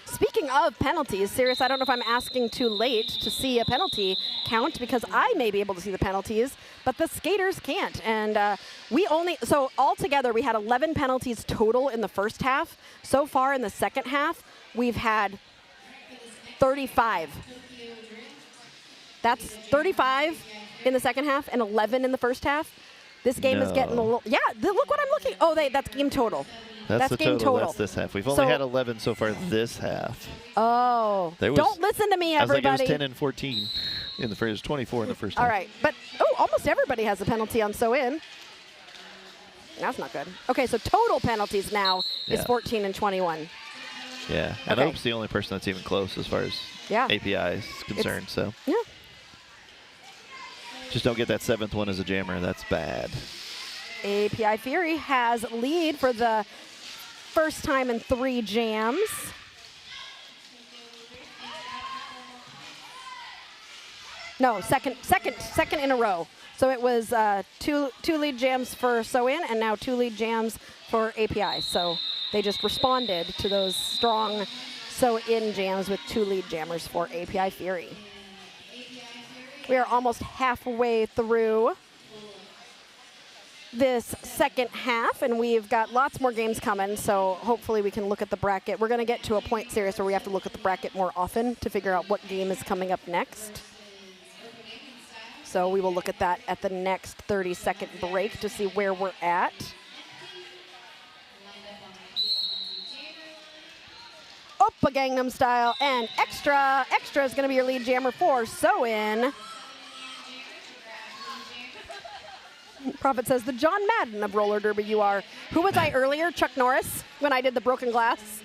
A: Speaking of penalties, Sirius, I don't know if I'm asking too late to see a penalty count because I may be able to see the penalties, but the skaters can't. And so altogether we had 11 penalties total in the first half. So far in the second half, we've had 35. That's 35 in the second half and 11 in the first half. This game is getting a little, yeah, look what I'm looking, that's game total.
B: That's the
A: game
B: total. That's this half. We've only had 11 so far this half.
A: Oh, don't listen to me, everybody.
B: I was like, it was 10 and 14 in the first, 24 in the first half.
A: All right, but almost everybody has a penalty on SoIN. That's not good. Okay, so total penalties now is 14 and 21.
B: Yeah, and Hope's the only person that's even close as far as API is concerned. So
A: yeah.
B: Just don't get that 7th one as a jammer. That's bad.
A: API Fury has lead for the first time in 3 jams. No, second in a row. So it was two lead jams for SoIN and now 2 lead jams for API. So they just responded to those strong SoIN jams with 2 lead jammers for API Fury. We are almost halfway through this second half, and we've got lots more games coming, so hopefully we can look at the bracket. We're going to get to a point series where we have to look at the bracket more often to figure out what game is coming up next. So we will look at that at the next 30-second break to see where we're at. Oppa Gangnam Style and Extra. Extra is going to be your lead jammer for SoIN. Prophet says, the John Madden of roller derby you are. Who was I earlier? Chuck Norris, when I did the broken glass?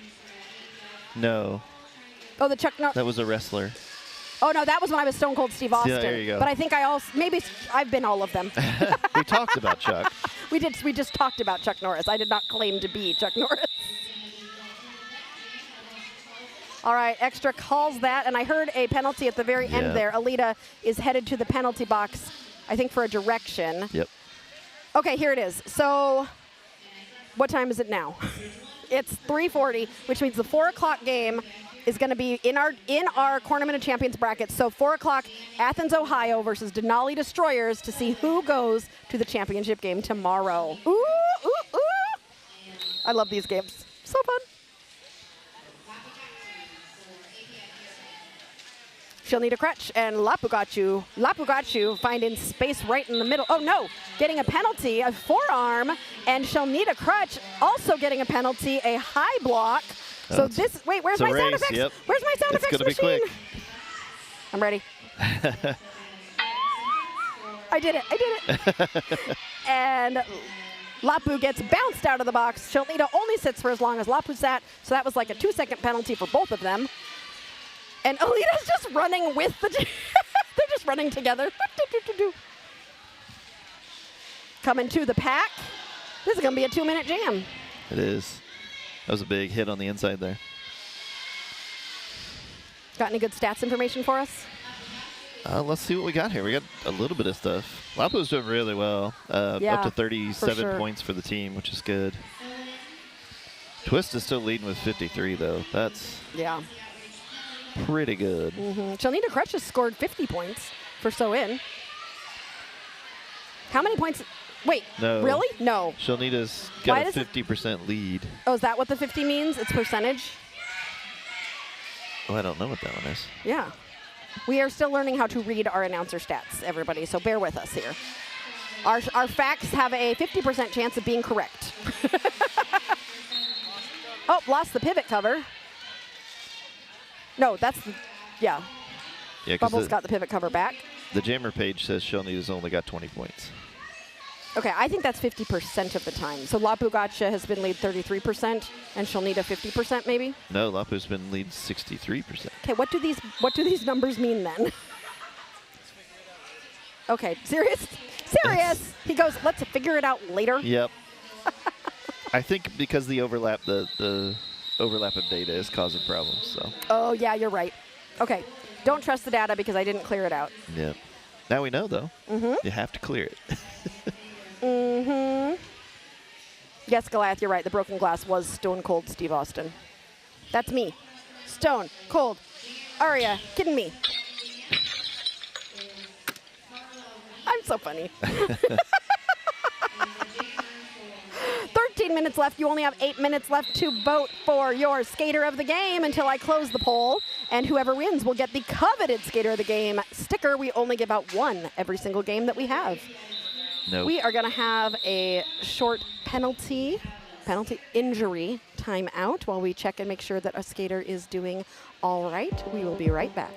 B: No,
A: Oh, the Chuck Norris.
B: that was a wrestler.
A: Oh, no, that was when I was Stone Cold Steve Austin.
B: there you go.
A: But I think I also, maybe I've been all of them.
B: We talked about Chuck.
A: We just talked about Chuck Norris. I did not claim to be Chuck Norris. All right, extra calls that, and I heard a penalty at the very end there. Alita is headed to the penalty box, I think, for a direction.
B: Yep.
A: Okay, here it is. So what time is it now? It's 3:40, which means the 4 o'clock game is going to be in our Cornament of Champions bracket. So 4 o'clock, Athens, Ohio versus Denali Destroyers to see who goes to the championship game tomorrow. Ooh, ooh, ooh. I love these games. So fun. She'll need a crutch, and Lapugachu finding space right in the middle. Oh no, getting a penalty, a forearm, and she'll need a crutch, also getting a penalty, a high block. So this, wait, where's my sound effects?
B: Yep.
A: Where's my sound effects
B: machine? It's gonna be quick.
A: I'm ready. I did it. And Lapu gets bounced out of the box. Shalnita only sits for as long as Lapu sat, so that was like a 2-second penalty for both of them. And Alita's just running with the they're just running together. Coming to the pack. This is going to be a 2-minute jam.
B: It is. That was a big hit on the inside there.
A: Got any good stats information for us?
B: Let's see what we got here. We got a little bit of stuff. Lapu's doing really well. Up to 37 points for the team, which is good. Twist is still leading with 53, though. That's pretty good.
A: Shalnita Crutch has scored 50 points for SoIN. How many points? Wait,
B: no.
A: Really? No.
B: Shalnita's got a 50% lead.
A: Oh, is that what the 50 means? It's percentage?
B: Oh, I don't know what that one is.
A: Yeah. We are still learning how to read our announcer stats, everybody, so bear with us here. Our facts have a 50% chance of being correct. Oh, lost the pivot cover. No, that's the, yeah. Bubbles got the pivot cover back.
B: The jammer page says Shalnita's only got 20 points.
A: Okay, I think that's 50% of the time. So Lapugacha has been lead 33%, and Shalnita 50% maybe?
B: No, Lapu's been lead 63%.
A: Okay, what do these numbers mean then? Okay, serious? Serious! He goes, let's figure it out later.
B: Yep. I think because the overlap, the overlap of data is causing problems, so.
A: Oh, yeah, you're right. Okay, don't trust the data because I didn't clear it out.
B: Yep. Now we know, though. You have to clear it.
A: Yes, Goliath, you're right. The broken glass was Stone Cold Steve Austin. That's me. Stone Cold. Aria, kidding me. I'm so funny. 13 minutes left. You only have 8 minutes left to vote for your skater of the game until I close the poll. And whoever wins will get the coveted skater of the game sticker. We only give out one every single game that we have.
B: Nope.
A: We are going to have a short penalty injury timeout while we check and make sure that a skater is doing all right. We will be right back.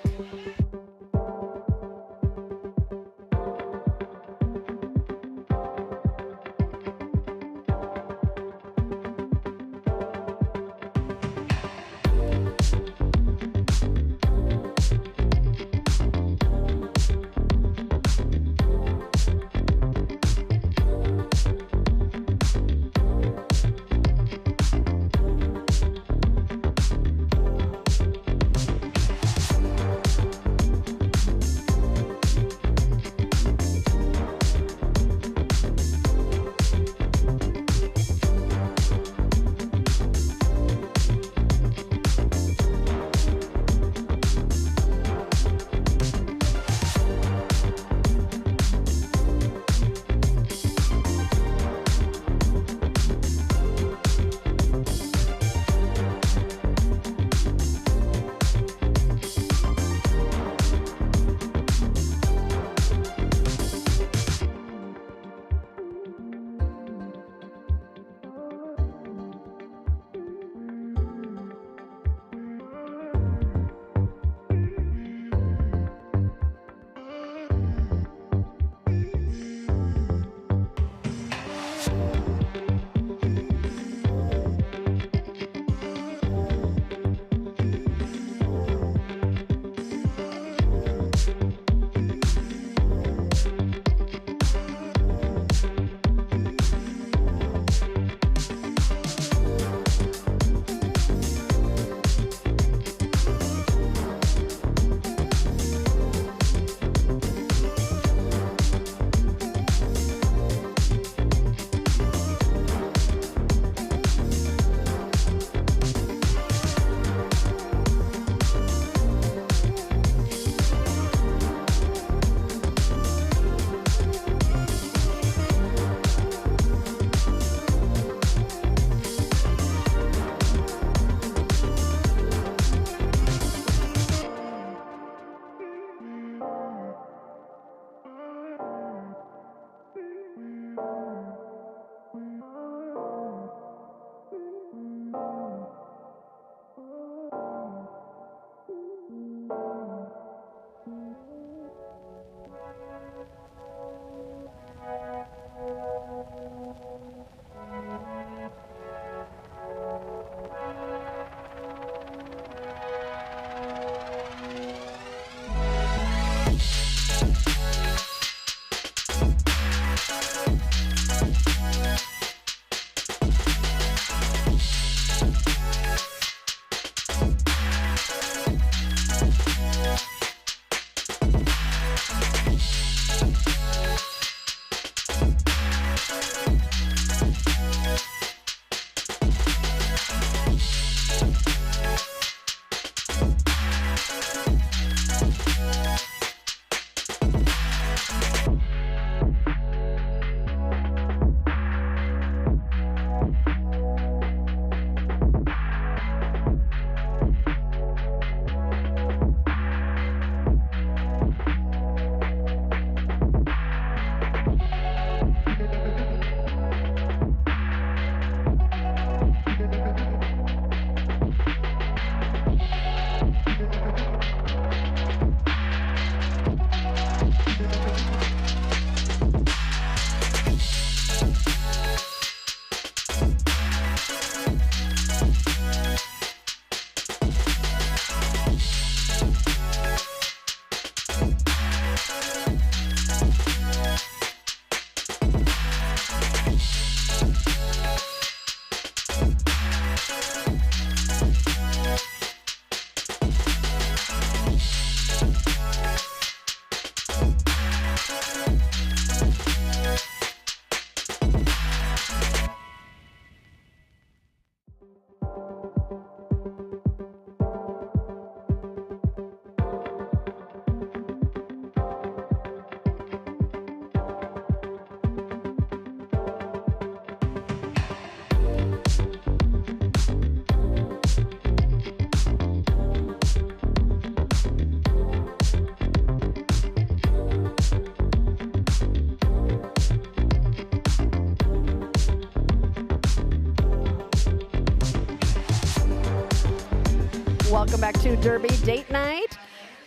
A: Welcome back to Derby Date Night.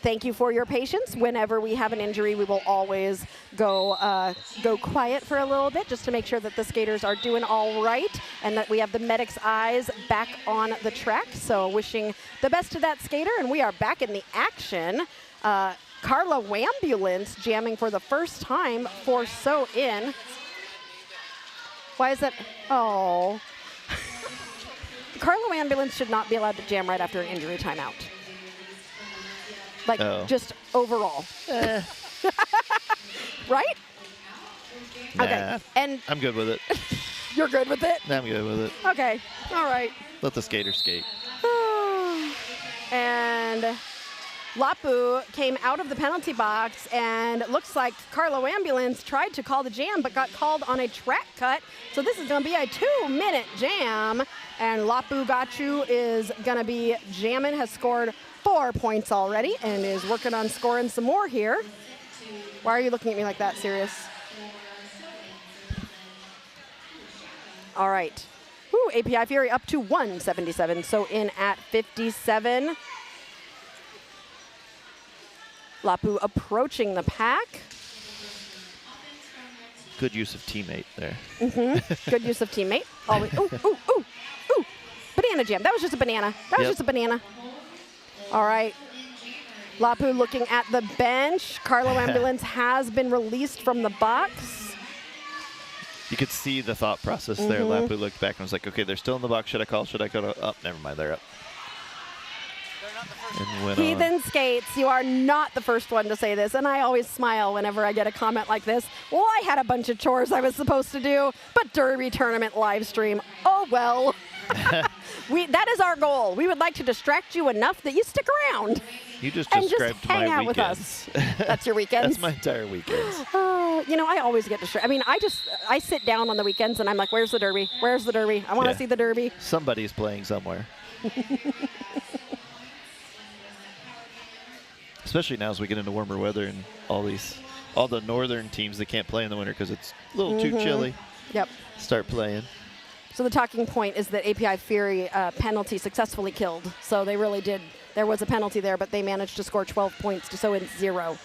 A: Thank you for your patience. Whenever we have an injury, we will always go quiet for a little bit just to make sure that the skaters are doing all right and that we have the medic's eyes back on the track. So wishing the best to that skater, and we are back in the action. Carla Wambulance jamming for the first time for SoIN. Why is that? Oh. Carla Wambulance should not be allowed to jam right after an injury timeout. Like, just overall. Right?
B: Nah,
A: okay. And
B: I'm good with it.
A: You're good with it?
B: I'm good with it.
A: Okay. All right.
B: Let the skater skate.
A: And Lapu came out of the penalty box, and it looks like Carla Wambulance tried to call the jam but got called on a track cut. So this is going to be a 2-minute jam. And Lapu Gachu is going to be jamming, has scored 4 points already and is working on scoring some more here. Why are you looking at me like that, Sirius? All right. Woo, API Fury up to 177, SoIN at 57. Lapu approaching the pack.
B: Good use of teammate there.
A: Good use of teammate. Always. Ooh, ooh, ooh, ooh. Banana jam. That was just a banana. That was just a banana. All right. Lapu looking at the bench. Carla Wambulance has been released from the box.
B: You could see the thought process there. Lapu looked back and was like, okay, they're still in the box. Should I call? Should I go? Oh, never mind. They're up. And went
A: Heathen
B: on.
A: Skates, you are not the first one to say this, and I always smile whenever I get a comment like this. Well, I had a bunch of chores I was supposed to do, but Derby tournament live stream, oh well. That is our goal. We would like to distract you enough that you stick around.
B: You just
A: and
B: described
A: hang
B: my
A: out
B: weekends.
A: with us. That's your weekends?
B: That's my entire weekends.
A: You know, I always get distracted. I mean, I sit down on the weekends and I'm like, where's the Derby? Where's the Derby? I want to see the Derby.
B: Somebody's playing somewhere. Especially now as we get into warmer weather and all the northern teams that can't play in the winter because it's a little too chilly.
A: Yep.
B: Start playing.
A: So the talking point is that API Fury penalty successfully killed. So they really did. There was a penalty there, but they managed to score 12 points to SoIN 0.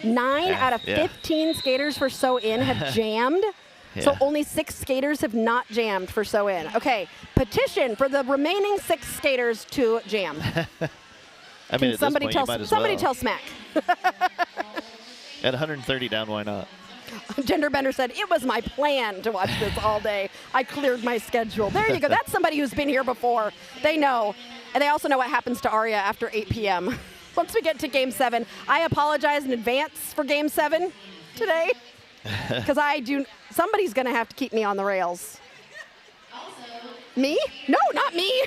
A: 9 out of 15 skaters for SoIN have jammed. So only 6 skaters have not jammed for SoIN. Okay, petition for the remaining 6 skaters to jam.
B: I mean, at
A: somebody
B: this point, you might as
A: somebody
B: well.
A: tell Smack.
B: At 130 down, why not?
A: Genderbender said, it was my plan to watch this all day. I cleared my schedule. There you go. That's somebody who's been here before. They know. And they also know what happens to Arya after 8 p.m. Once we get to Game 7, I apologize in advance for Game 7 today. Because somebody's going to have to keep me on the rails. Me? No, not me.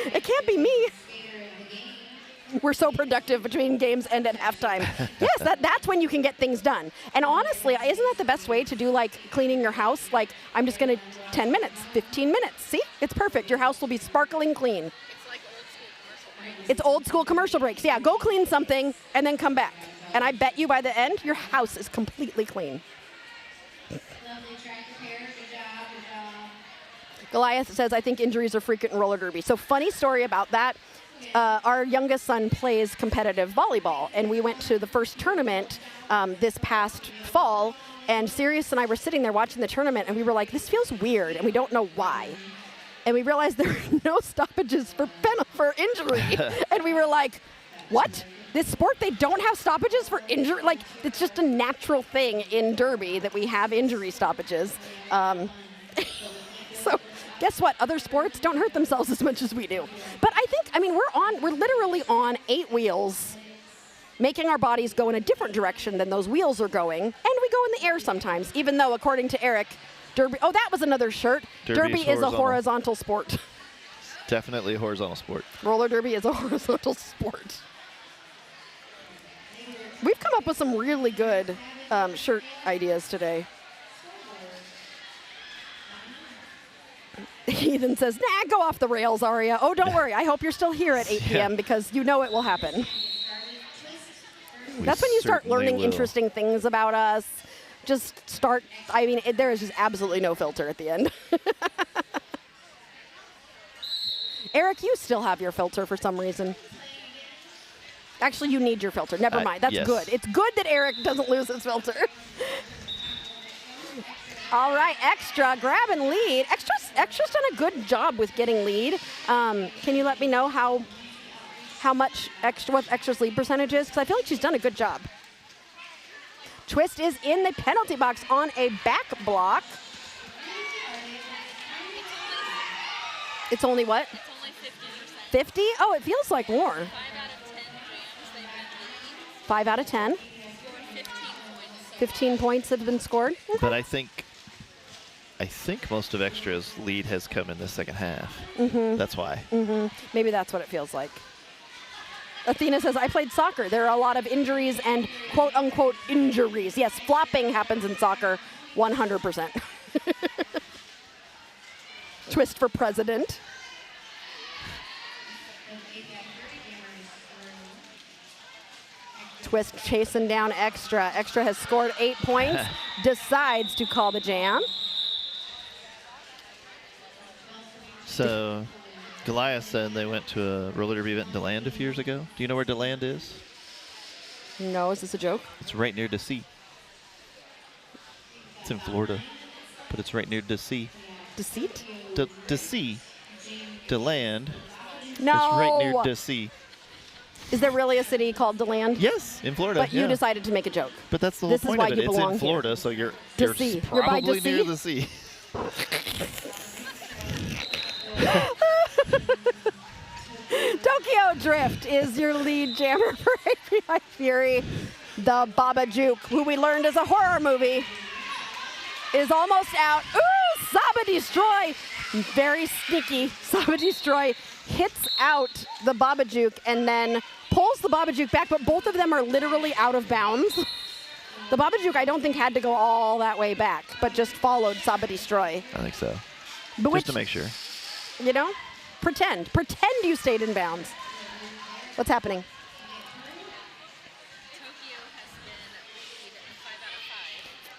A: It can't be me. We're so productive between games and at halftime. Yes, that's when you can get things done. And honestly, isn't that the best way to do, like, cleaning your house? Like, I'm just going to 10 minutes, 15 minutes. See? It's perfect. Your house will be sparkling clean.
C: It's like old school commercial breaks.
A: It's old school commercial breaks. Yeah, go clean something and then come back. And I bet you by the end, your house is completely clean. Goliath says, I think injuries are frequent in roller derby. So funny story about that. Our youngest son plays competitive volleyball, and we went to the first tournament this past fall, and Sirius and I were sitting there watching the tournament, and we were like, this feels weird, and we don't know why. And we realized there are no stoppages for injury. And we were like, what? This sport, they don't have stoppages for injury? Like, it's just a natural thing in derby that we have injury stoppages. So guess what? Other sports don't hurt themselves as much as we do. But we're literally on 8 wheels, making our bodies go in a different direction than those wheels are going. And we go in the air sometimes, even though, according to Eric, derby, oh, that was another shirt. Derby is a horizontal sport.
B: Definitely a horizontal sport.
A: Roller derby is a horizontal sport. We've come up with some really good shirt ideas today. Ethan says, nah, go off the rails, Aria. Oh, don't worry. I hope you're still here at 8 p.m. because you know it will happen. That's when you start learning interesting things about us. There is just absolutely no filter at the end. Eric, you still have your filter for some reason. Actually, you need your filter. Never mind. That's
B: yes.
A: good. It's good that Eric doesn't lose his filter. All right, Extra grabbing lead. Extra's done a good job with getting lead. Can you let me know how much what Extra's lead percentage is? Because I feel like she's done a good job. Twist is in the penalty box on a back block. It's only what?
C: It's only 50%.
A: 50? Oh, it feels like more.
C: 5 out of 10 jams they've been
A: 5 out of 10.
C: scored 15 points.
A: 15 points have been scored. Okay.
B: But I think most of Extra's lead has come in the second half. That's why.
A: Maybe that's what it feels like. Athena says, I played soccer. There are a lot of injuries and quote-unquote injuries. Yes, flopping happens in soccer 100%. Twist for president. Twist chasing down Extra. Extra has scored 8 points, decides to call the jam.
B: So Goliath said they went to a roller derby event in DeLand a few years ago. Do you know where DeLand is?
A: No, is this a joke?
B: It's right near DC. It's in Florida, but it's right near DC.
A: Deceit?
B: DC. DeLand.
A: No.
B: It's right near DC.
A: Is there really a city called DeLand?
B: Yes, in Florida.
A: But you decided to make a joke.
B: But that's the whole
A: This is
B: point
A: why
B: of it.
A: you
B: It's
A: belong
B: in
A: here.
B: Florida, so you're
A: DC. You're by
B: probably near
A: DC?
B: the sea.
A: Tokyo Drift is your lead jammer for API Fury. The Baba Juke, who we learned is a horror movie, is almost out. Ooh, Saba Destroy. Very sneaky. Saba Destroy hits out the Baba Juke and then pulls the Baba Juke back, but both of them are literally out of bounds. The Baba Juke, I don't think, had to go all that way back, but just followed Saba Destroy.
B: I think so.
A: But
B: Just to make sure.
A: You know, pretend you stayed in bounds. What's happening?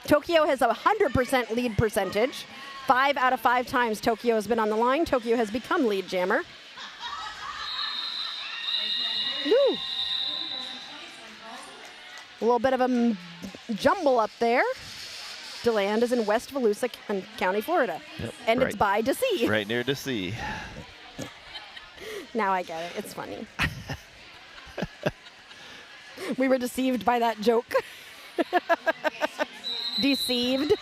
C: Tokyo has been lead 5 out of 5.
A: Tokyo has a 100% lead percentage. 5 out of 5 times Tokyo has been on the line. Tokyo has become lead jammer. Woo. A little bit of a jumble up there. DeLand is in West Volusia County, Florida.
B: Yep,
A: and
B: right.
A: it's by DC.
B: Right near DC.
A: Now I get it. It's funny. We were deceived by that joke. Deceived.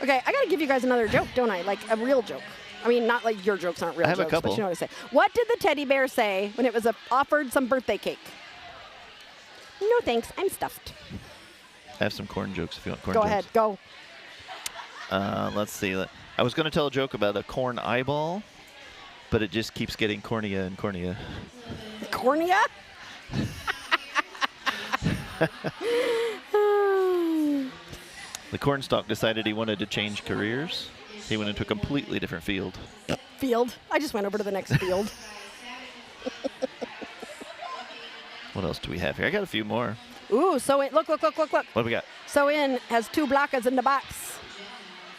A: Okay, I got to give you guys another joke, don't I? Like a real joke. I mean, not like your jokes aren't real
B: I have a
A: jokes,
B: couple.
A: but you know what I say. What did the teddy bear say when it was offered some birthday cake? No thanks, I'm stuffed.
B: I have some corn jokes if you want corn
A: Go
B: jokes.
A: ahead, go.
B: Let's see. I was going to tell a joke about a corn eyeball, but it just keeps getting cornea and cornea.
A: Cornea?
B: The cornstalk decided he wanted to change careers. He went into a completely different field.
A: Field. I just went over to the next field.
B: What else do we have here? I got a few more.
A: Ooh, so it, look.
B: What do we got?
A: SoIN has 2 blockers in the box.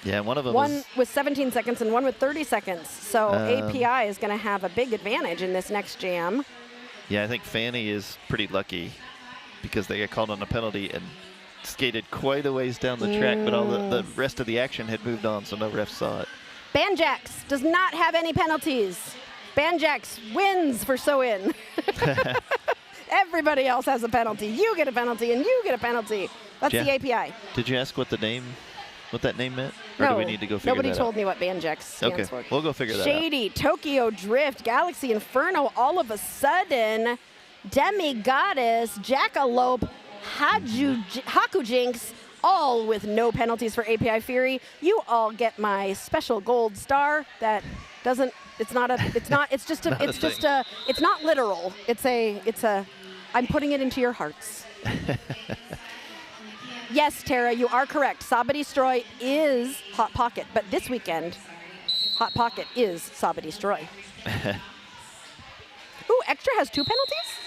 B: Yeah, one of them
A: One
B: is
A: with 17 seconds and one with 30 seconds. So API is going to have a big advantage in this next jam.
B: Yeah, I think Fanny is pretty lucky because they got called on a penalty and skated quite a ways down the track, but all the rest of the action had moved on, so no ref saw it.
A: Banjax does not have any penalties. Banjax wins for SoIN. Everybody else has a penalty. You get a penalty and you get a penalty. That's
B: Yeah.
A: the API.
B: Did you ask what that name meant? Or
A: No,
B: do we need to go figure
A: nobody
B: that
A: told
B: out?
A: me what Banjax stands for.
B: We'll go figure that out.
A: Shady, Tokyo Drift, Galaxy Inferno, all of a sudden, Demi Goddess, Jackalope, Hakujinx, all with no penalties for API Fury. You all get my special gold star that doesn't, it's not, it's not literal. It's a, I'm putting it into your hearts. Yes, Tara, you are correct. Saba Destroy is Hot Pocket, but this weekend, Hot Pocket is Saba Destroy. Ooh, Extra has 2 penalties?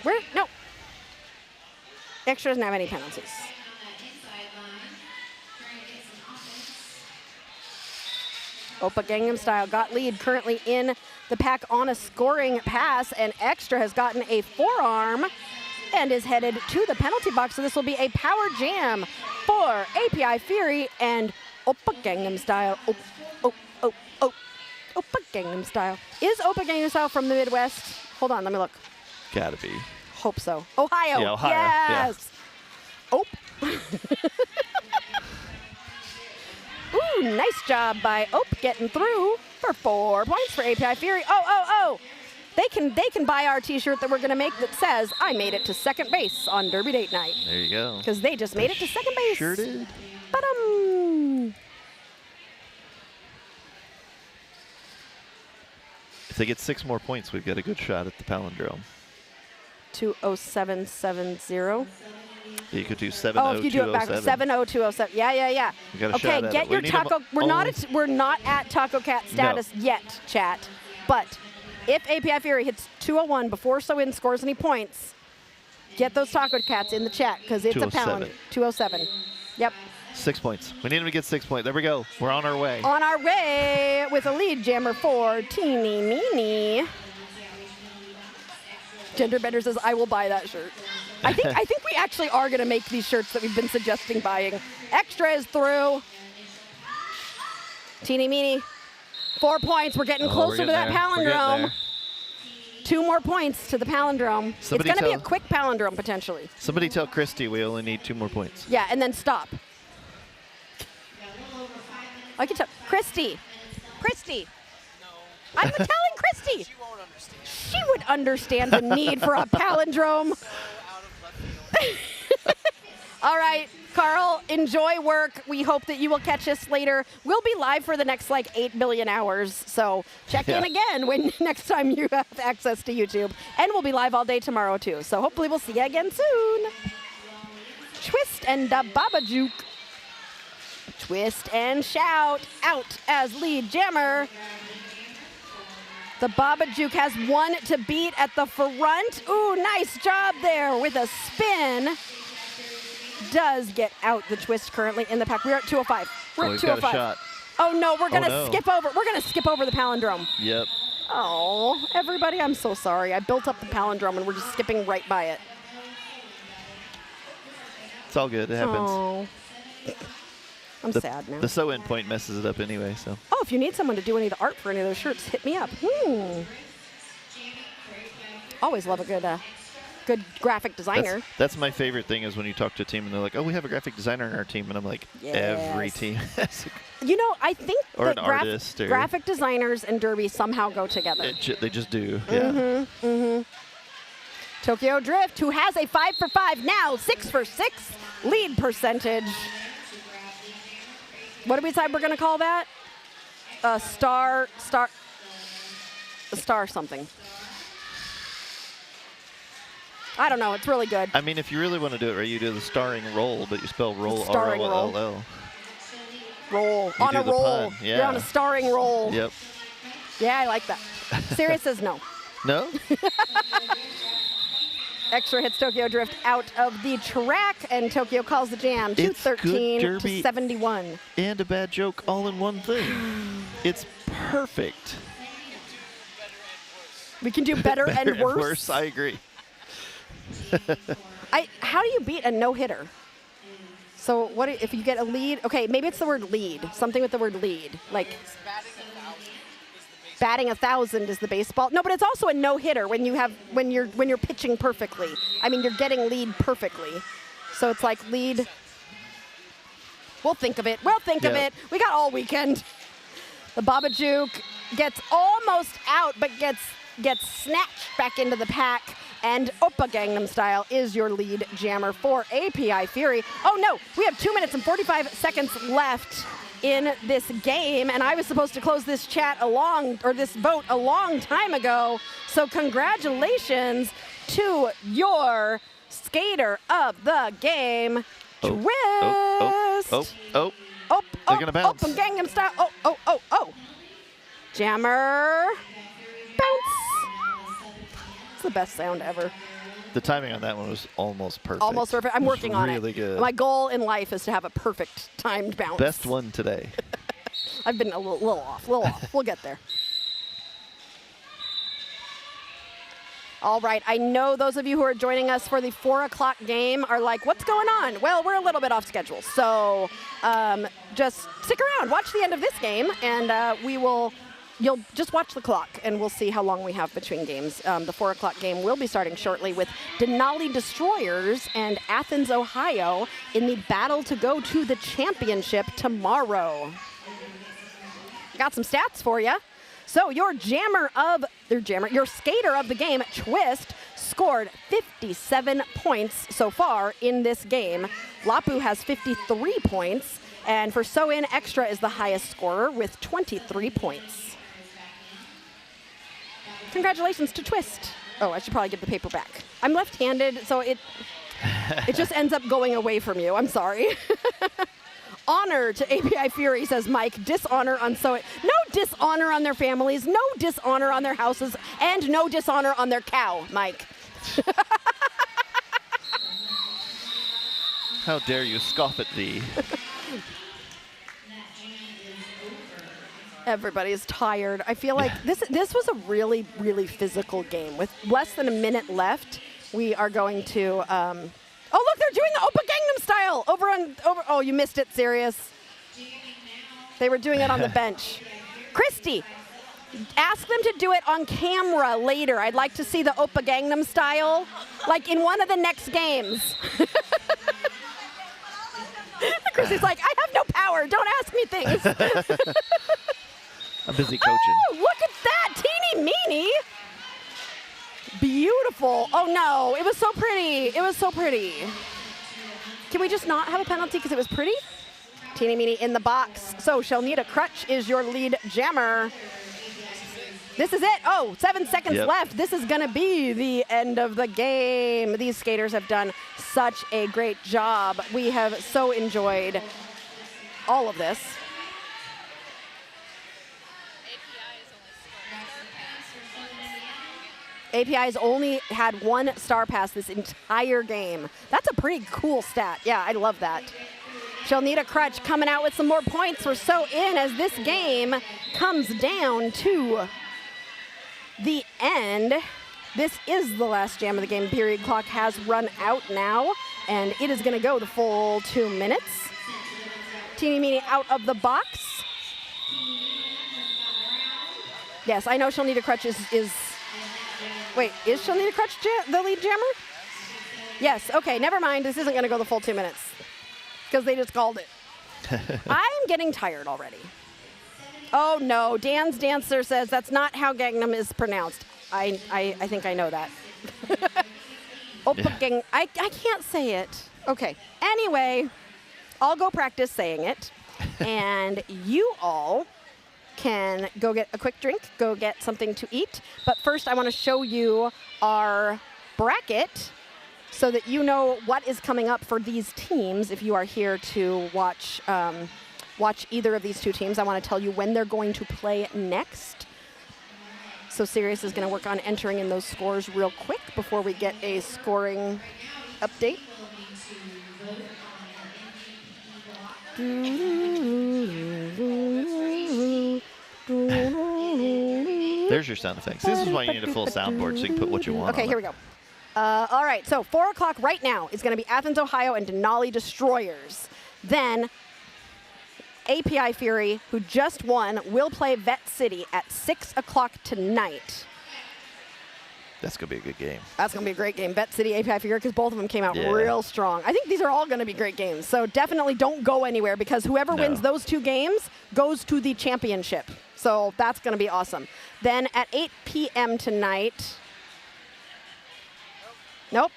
A: Where? No. Extra doesn't have any penalties. Oppa Gangnam Style got lead currently in the pack on a scoring pass, and Extra has gotten a forearm and is headed to the penalty box. So this will be a power jam for API Fury and Oppa Gangnam Style. Oppa Gangnam Style. Is Oppa Gangnam Style from the Midwest? Hold on, let me look.
B: Gotta be.
A: Hope so. Ohio.
B: Yeah, Ohio.
A: Yes. Oh. Ooh, nice job by Ope getting through for 4 points for API Fury. Oh. They can buy our T-shirt that we're gonna make that says "I made it to second base on Derby Date Night."
B: There you go.
A: Because they just made it to second base.
B: Sure did.
A: Ba-dum.
B: If they get 6 more points, we've got a good shot at the palindrome.
A: 20770.
B: You could do 70207.
A: Oh, if you do it backwards, 70207. Yeah.
B: We got a
A: Okay,
B: shot at
A: get
B: it.
A: your
B: We need
A: taco.
B: them
A: We're not at Taco Cat status yet, chat. But if API Fury hits 201 before SoIN scores any points, get those Taco Cats in the chat because it's a pound. 207. Yep.
B: 6 points. We need them to get 6 points. There we go. We're on our way.
A: On our way with a lead jammer for Teeny Meeny. Genderbender says, "I will buy that shirt." I think we actually are going to make these shirts that we've been suggesting buying. Extra is through. Teeny Meeny, 4 points. We're getting closer to that palindrome. 2 more points to the palindrome. It's going to be a quick palindrome, potentially.
B: Somebody tell Christy we only need 2 more points.
A: Yeah, and then stop. I can tell. Christy.
D: No.
A: I'm telling Christy.
D: She won't understand.
A: She would understand the need for a palindrome.
D: So out of left field.
A: All right, Carl, enjoy work. We hope that you will catch us later. We'll be live for the next 8 billion hours, so check in again when next time you have access to YouTube. And we'll be live all day tomorrow too, so hopefully we'll see you again soon. Twist and the Babajuke. Twist and shout out as lead jammer. The Babajuke has 1 to beat at the front. Ooh, nice job there with a spin. Does get out the twist currently in the pack. We're at 205. We're at 205.
B: Got a shot.
A: Oh no, we're gonna skip over. We're gonna skip over the palindrome.
B: Yep.
A: Oh, everybody, I'm so sorry. I built up the palindrome and we're just skipping right by it.
B: It's all good. It happens.
A: Oh. I'm sad now.
B: The SoIN point messes it up anyway, so.
A: Oh, if you need someone to do any of the art for any of those shirts, hit me up. Always love a good graphic designer.
B: That's my favorite thing is when you talk to a team and they're like, "Oh, we have a graphic designer on our team," and I'm like, "Every team has."
A: You know, I think
B: or
A: that
B: an artist or
A: graphic designers and Derby somehow go together.
B: They just do. Yeah.
A: Tokyo Drift, who has a 5 for 5 now, 6 for 6 lead percentage. What do we decide we're going to call that? A star something. I don't know. It's really good.
B: I mean, if you really want to do it right, you do the starring roll, but you spell roll
A: Starring
B: R-O-L-L.
A: Roll.
B: You
A: On a
B: do the
A: roll.
B: pun, yeah.
A: You're on a starring roll.
B: Yep.
A: Yeah, I like that. Sirius says no.
B: No?
A: Extra hits Tokyo Drift out of the track, and Tokyo calls the jam.
B: It's
A: 213
B: good
A: to
B: derby
A: 71.
B: And a bad joke all in one thing. It's perfect.
A: We can do better and worse.
B: I agree.
A: How do you beat a no-hitter? So what if you get a lead? Okay, maybe it's the word lead. Something with the word lead. Like batting 1,000 is the baseball. No, but it's also a no-hitter when you're pitching perfectly. I mean, you're getting lead perfectly. So it's like lead. We'll think of it. We got all weekend. The Babajuke gets almost out, but gets snatched back into the pack. And Oppa Gangnam Style is your lead jammer for API Fury. Oh no, we have 2 minutes and 45 seconds left in this game, and I was supposed to close this this vote a long time ago. So congratulations to your skater of the game, Twist.
B: They're gonna bounce.
A: Oppa Gangnam Style. Oh. Jammer. Bounce. It's the best sound ever.
B: The timing on that one was almost perfect.
A: Almost perfect. I'm working on it.
B: Really good.
A: My goal in life is to have a perfect timed bounce.
B: Best one today.
A: I've been a little off. We'll get there. All right, I know those of you who are joining us for the 4 o'clock game are like, what's going on? Well, we're a little bit off schedule, so just stick around, watch the end of this game, and you'll just watch the clock, and we'll see how long we have between games. The 4 o'clock game will be starting shortly with Denali Destroyers and Athens, Ohio in the battle to go to the championship tomorrow. Got some stats for you. So your skater of the game, Twist, scored 57 points so far in this game. Lapu has 53 points, and for SoIN, Extra is the highest scorer with 23 points. Congratulations to Twist. Oh, I should probably give the paper back. I'm left-handed, so it just ends up going away from you. I'm sorry. Honor to API Fury, says Mike. Dishonor on SoIN. No dishonor on their families, no dishonor on their houses, and no dishonor on their cow, Mike.
B: How dare you scoff at thee?
A: Everybody's tired. I feel like this was a really, really physical game. With less than a minute left, we are going to... oh, look, they're doing the Oppa Gangnam Style over. Oh, you missed it, Sirius. They were doing it on the bench. Christy, ask them to do it on camera later. I'd like to see the Oppa Gangnam Style, like in one of the next games. Christy's like, I have no power. Don't ask me things.
B: I'm busy coaching.
A: Oh, look at that, teeny meeny. Beautiful. Oh no, it was so pretty. It was so pretty. Can we just not have a penalty because it was pretty? Teeny meeny in the box. So Shelnita Crutch is your lead jammer. This is it. Oh, 7 seconds left. This is going to be the end of the game. These skaters have done such a great job. We have so enjoyed all of this. API has only had 1 star pass this entire game. That's a pretty cool stat. Yeah, I love that. Shelnita Crutch coming out with some more points for SoIN as this game comes down to the end. This is the last jam of the game. Period clock has run out now, and it is going to go the full 2 minutes. Teeny meeny out of the box. Yes, I know Shelnita Crutch is wait, is Shelnita Crutch the lead jammer? Yes, okay, never mind. This isn't going to go the full 2 minutes because they just called it. I'm getting tired already. Oh, no. Dan's Dancer says that's not how Gangnam is pronounced. I think I know that. I can't say it. Okay. Anyway, I'll go practice saying it, and you all can go get a quick drink, go get something to eat. But first, I want to show you our bracket so that you know what is coming up for these teams. If you are here to watch either of these two teams, I want to tell you when they're going to play next. So Sirius is going to work on entering in those scores real quick before we get a scoring update.
B: There's your sound effects. This is why you need a full soundboard so you can put what you want.
A: Okay, here we go. All right, so 4 o'clock right now is going to be Athens, Ohio, and Denali Destroyers. Then API Fury, who just won, will play Vet City at 6 o'clock tonight.
B: That's going to be a good game.
A: That's going to be a great game. Vet City, API Fury, because both of them came out real strong. I think these are all going to be great games. So definitely don't go anywhere because whoever wins those 2 games goes to the championship. So that's going to be awesome. Then at 8 p.m. tonight. Nope.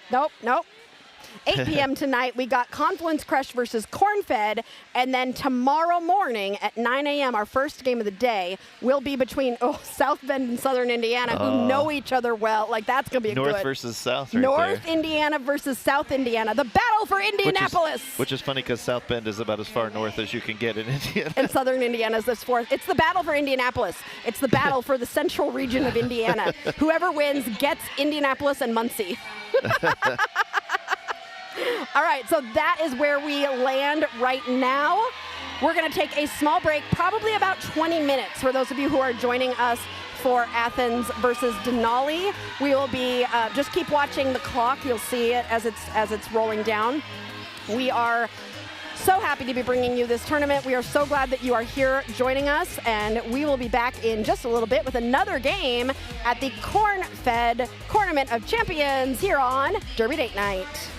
A: 8 p.m. tonight, we got Confluence Crush versus Cornfed. And then tomorrow morning at 9 a.m., our first game of the day will be between South Bend and Southern Indiana, who know each other well. Like, that's going to be
B: North
A: good.
B: versus South right
A: North
B: there.
A: Indiana versus South Indiana. The battle for Indianapolis.
B: Which is funny because South Bend is about as far north as you can get in Indiana.
A: And Southern Indiana is this fourth. It's the battle for Indianapolis. It's the battle for the central region of Indiana. Whoever wins gets Indianapolis and Muncie. All right, so that is where we land right now. We're going to take a small break, probably about 20 minutes for those of you who are joining us for Athens versus Denali. We will be, just keep watching the clock. You'll see it as it's rolling down. We are so happy to be bringing you this tournament. We are so glad that you are here joining us, and we will be back in just a little bit with another game at the Corn-Fed Cornament of Champions here on Derby Date Night.